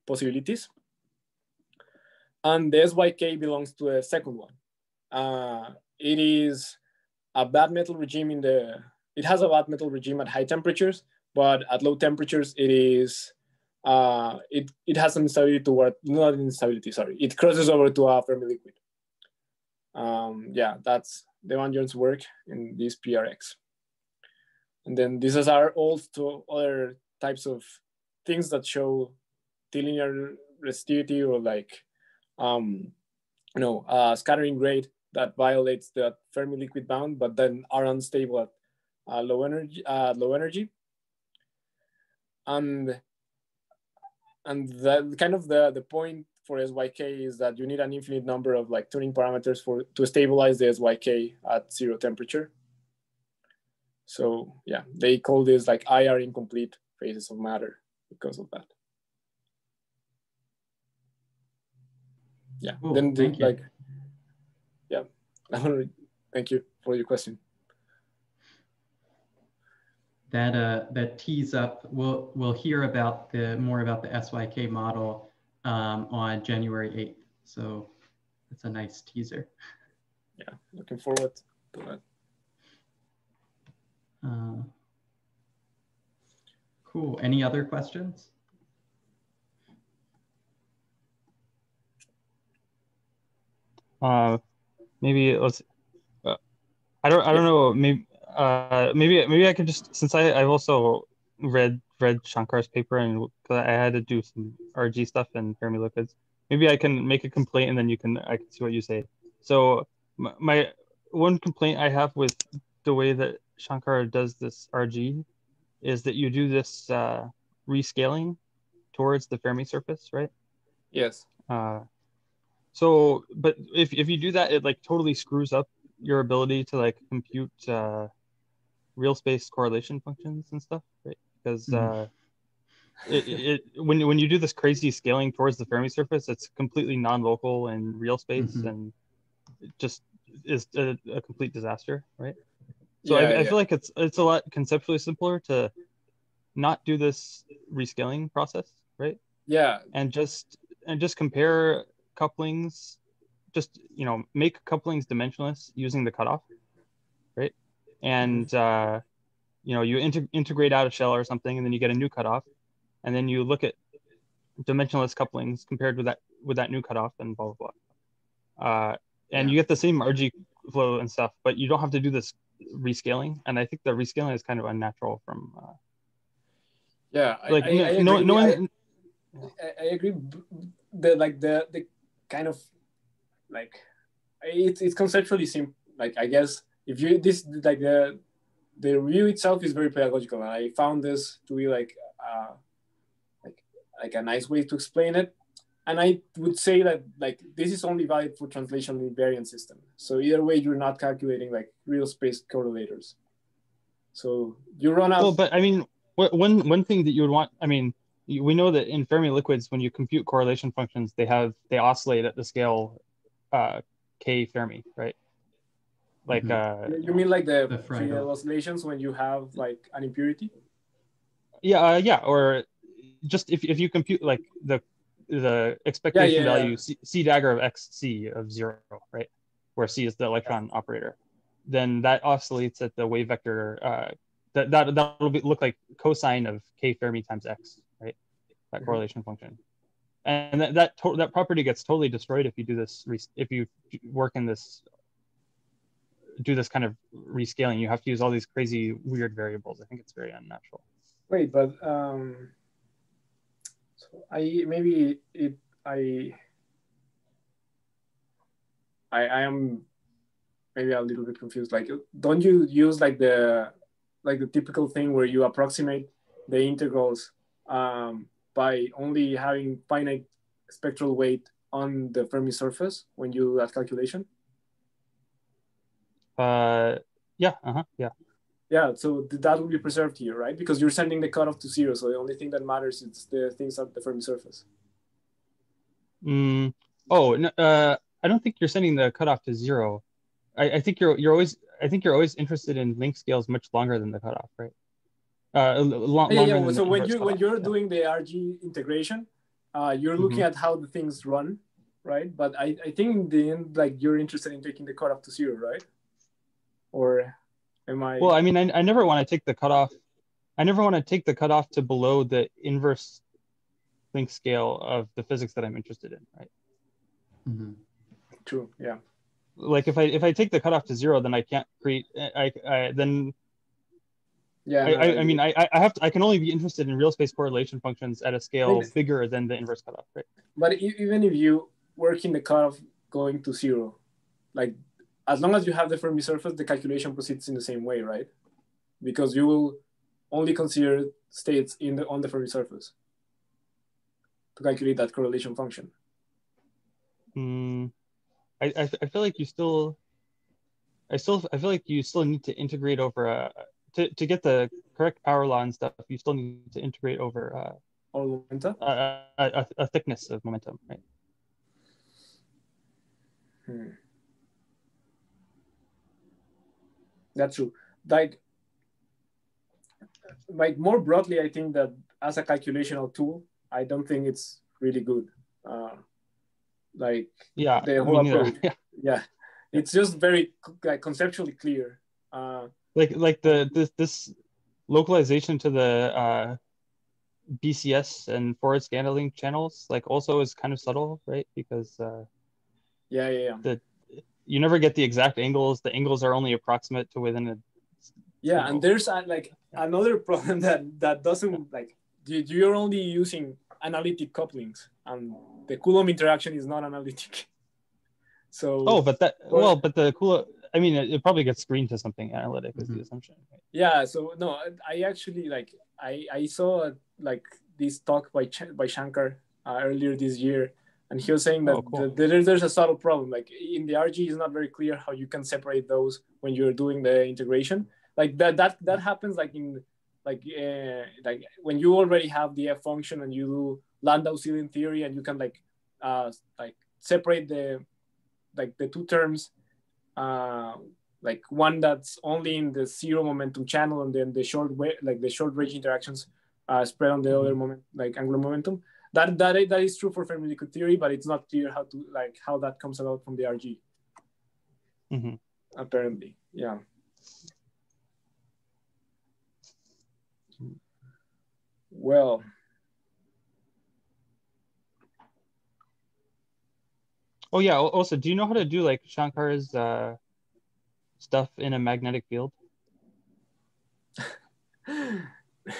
possibilities. And the SYK belongs to a second one. It is a bad metal regime it has a bad metal regime at high temperatures, but at low temperatures it is it has some instability toward, not instability, sorry. It crosses over to a Fermi liquid. Yeah, that's the Van Jones work in this PRX. And then these are also other types of things that show T-linear resistivity or scattering rate that violates the Fermi liquid bound, but then are unstable at low energy. And that kind of the point for SYK is that you need an infinite number of tuning parameters to stabilize the SYK at zero temperature. So yeah, they call this IR incomplete phases of matter because of that. Yeah. Cool. Then thank you. Yeah. Thank you for your question. That tees up. We'll hear about more about the SYK model on January 8th. So it's a nice teaser. Yeah, looking forward to that. Cool. Any other questions? Maybe let's. I don't know. Maybe I could just, since I've also read Shankar's paper, and 'cause I had to do some RG stuff in Fermi liquids. Maybe I can make a complaint, and then I can see what you say. So my one complaint I have with the way that Shankar does this RG is that you do this rescaling towards the Fermi surface, right? Yes. So, but if you do that, it like totally screws up your ability to like compute real space correlation functions and stuff, right? Because when you do this crazy scaling towards the Fermi surface, it's completely non-local in real space, and it just is a complete disaster, right? So I feel like it's a lot conceptually simpler to not do this rescaling process, right? Yeah. And just compare couplings, just make couplings dimensionless using the cutoff, right? And you integrate out a shell or something, and then you get a new cutoff, and then you look at dimensionless couplings compared with that new cutoff, and blah blah blah. And you get the same RG flow and stuff, but you don't have to do this rescaling. And I think the rescaling is kind of unnatural from. I agree. I agree. The kind of like it's conceptually simple. Like, I guess if you like the review itself is very pedagogical, and I found this to be like a nice way to explain it. And I would say that like this is only valid for translation invariant system. So either way, you're not calculating like real space correlators. So you run out. Well, but I mean, one thing that you would want, I mean, we know that in Fermi liquids, when you compute correlation functions, they oscillate at the scale k Fermi, right? Like you mean like the Friedel oscillations when you have like an impurity? Yeah, or just if you compute like the expectation value C dagger of xc of 0, right, where c is the electron operator, then that oscillates at the wave vector that'll look like cosine of k Fermi times x, right? That correlation function, and that property gets totally destroyed if you do this if you work in this do this kind of rescaling. You have to use all these crazy weird variables. I think it's very unnatural. Wait, but so I am maybe a little bit confused. Like, don't you use like the typical thing where you approximate the integrals by only having finite spectral weight on the Fermi surface when you do that calculation? Yeah, so that will be preserved here, right? Because you're sending the cutoff to 0, so the only thing that matters is the things at the Fermi surface. No, I don't think you're sending the cutoff to 0. I think you're always interested in length scales much longer than the cutoff, right? So when you're doing the RG integration, you're looking at how the things run, right? But I think in the end, like, you're interested in taking the cutoff to 0, right? Or am I? Well, I mean, I never want to take the cutoff. I never want to take the cutoff to below the inverse length scale of the physics that I'm interested in, right? True. Yeah. Like if I take the cutoff to 0, then I can't create. Then. Yeah. I can only be interested in real space correlation functions at a scale bigger than the inverse cutoff, right? But even if you work in the cutoff going to 0, like, as long as you have the Fermi surface, the calculation proceeds in the same way, right? Because you will only consider states on the Fermi surface to calculate that correlation function. I feel like you still. I feel like you still need to integrate over to get the correct power law and stuff. You still need to integrate over a thickness of momentum, right? That's true. Like more broadly, I think that as a calculational tool, I don't think it's really good. The whole approach. Yeah, it's just very conceptually clear. This localization to the BCS and forward scaling channels also is kind of subtle, right? Because that you never get the exact angles. The angles are only approximate to within a. Yeah, and there's like another problem that doesn't like you're only using analytic couplings, and the Coulomb interaction is not analytic. So but the Coulomb, I mean, it probably gets screened to something analytic is the assumption. Right? Yeah. So no, I actually like I saw like this talk by Shankar earlier this year, and he was saying that there's a subtle problem. Like in the RG, it's not very clear how you can separate those when you're doing the integration. Like that happens like in like when you already have the F function and you do Landau-Ceiling theory, and you can like separate the two terms, like one that's only in the zero momentum channel, and then the short range interactions spread on the other moment, like angular momentum. That is true for Fermi liquid theory, but it's not clear how that comes about from the RG. Apparently, yeah. Well, oh yeah. Also, do you know how to do like Shankar's stuff in a magnetic field?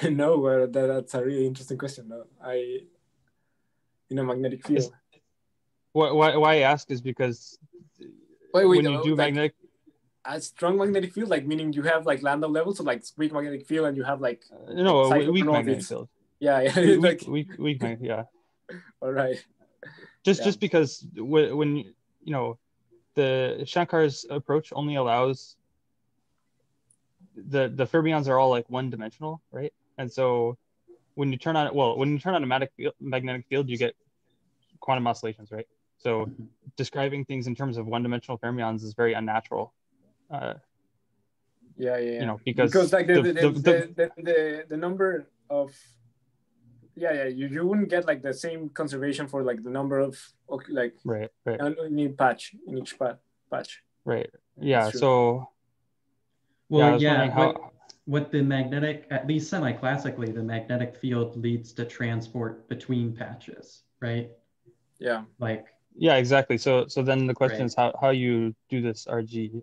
No, but that's a really interesting question. No, in a magnetic field. Why I ask is because when you do magnetic, a strong magnetic field, like meaning you have like Landau levels, so like weak magnetic field, and you have like weak magnetic field. Yeah, weak magnetic. Yeah. All right. Just because when you know the Shankar's approach only allows the fermions are all like one dimensional, right? And so when you turn on a magnetic field, you get quantum oscillations, right? So describing things in terms of one-dimensional fermions is very unnatural. You know, because like the number of you wouldn't get like the same conservation for like the number of like right in each patch. Right. Yeah. So. Well, what the magnetic, at least semi-classically, the magnetic field leads to transport between patches, right? Yeah. Like. Yeah, exactly. So then the question is how you do this RG.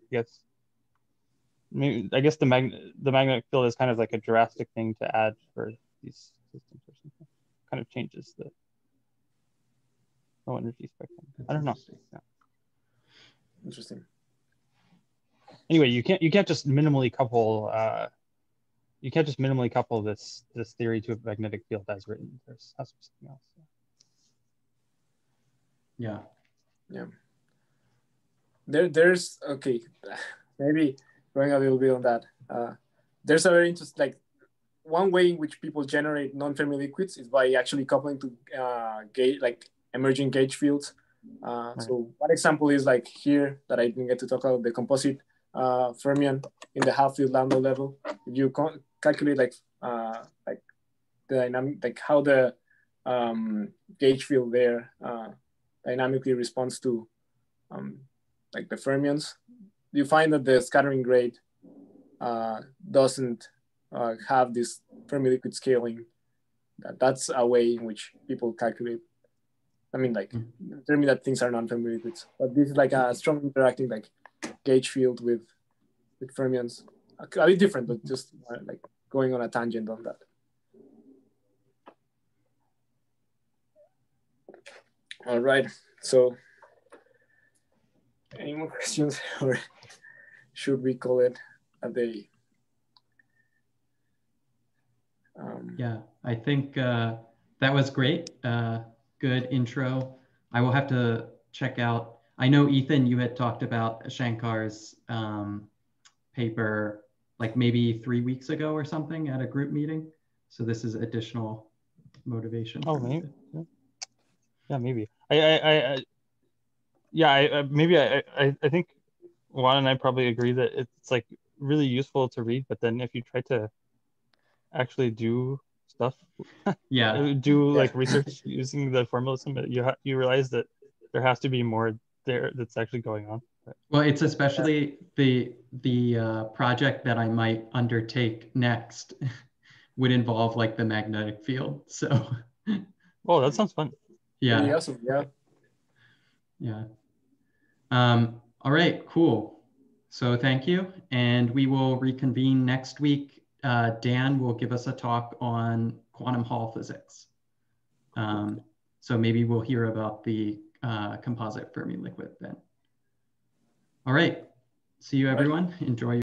I guess the magnetic field is kind of like a drastic thing to add for these systems or something. Kind of changes the low energy spectrum. I don't know. Yeah. Interesting. Anyway, you can't just minimally couple this theory to a magnetic field as written. There has to be something else. Yeah. There's okay. Maybe going a little bit on that. There's a very interesting, like one way in which people generate non-Fermi liquids is by actually coupling to gauge, like emerging gauge fields. So one example is like here that I didn't get to talk about, the composite fermion in the half-field Landau level. If you calculate like the dynamic, like how the gauge field there dynamically responds to like the fermions, you find that the scattering rate doesn't have this Fermi liquid scaling. That's a way in which people calculate. I mean, like determine that things are non-Fermi liquids. But this is like a strong interacting like gauge field with fermions. A bit different, but just like going on a tangent on that. All right. So, any more questions, or should we call it a day? Yeah, I think that was great. Good intro. I will have to check out. I know, Ethan, you had talked about Shankar's paper like maybe 3 weeks ago or something at a group meeting. So this is additional motivation. Oh, maybe. Yeah, maybe. I think Juan and I probably agree that it's like really useful to read, but then if you try to actually do stuff, like research using the formalism, you realize that there has to be more there that's actually going on. Well, it's especially the project that I might undertake next would involve like the magnetic field. So. Oh, that sounds fun. Yeah. Pretty awesome. Yeah. Yeah. All right, cool. So thank you. And we will reconvene next week. Dan will give us a talk on quantum Hall physics. So maybe we'll hear about the composite Fermi liquid then. All right. See you, everyone. Enjoy.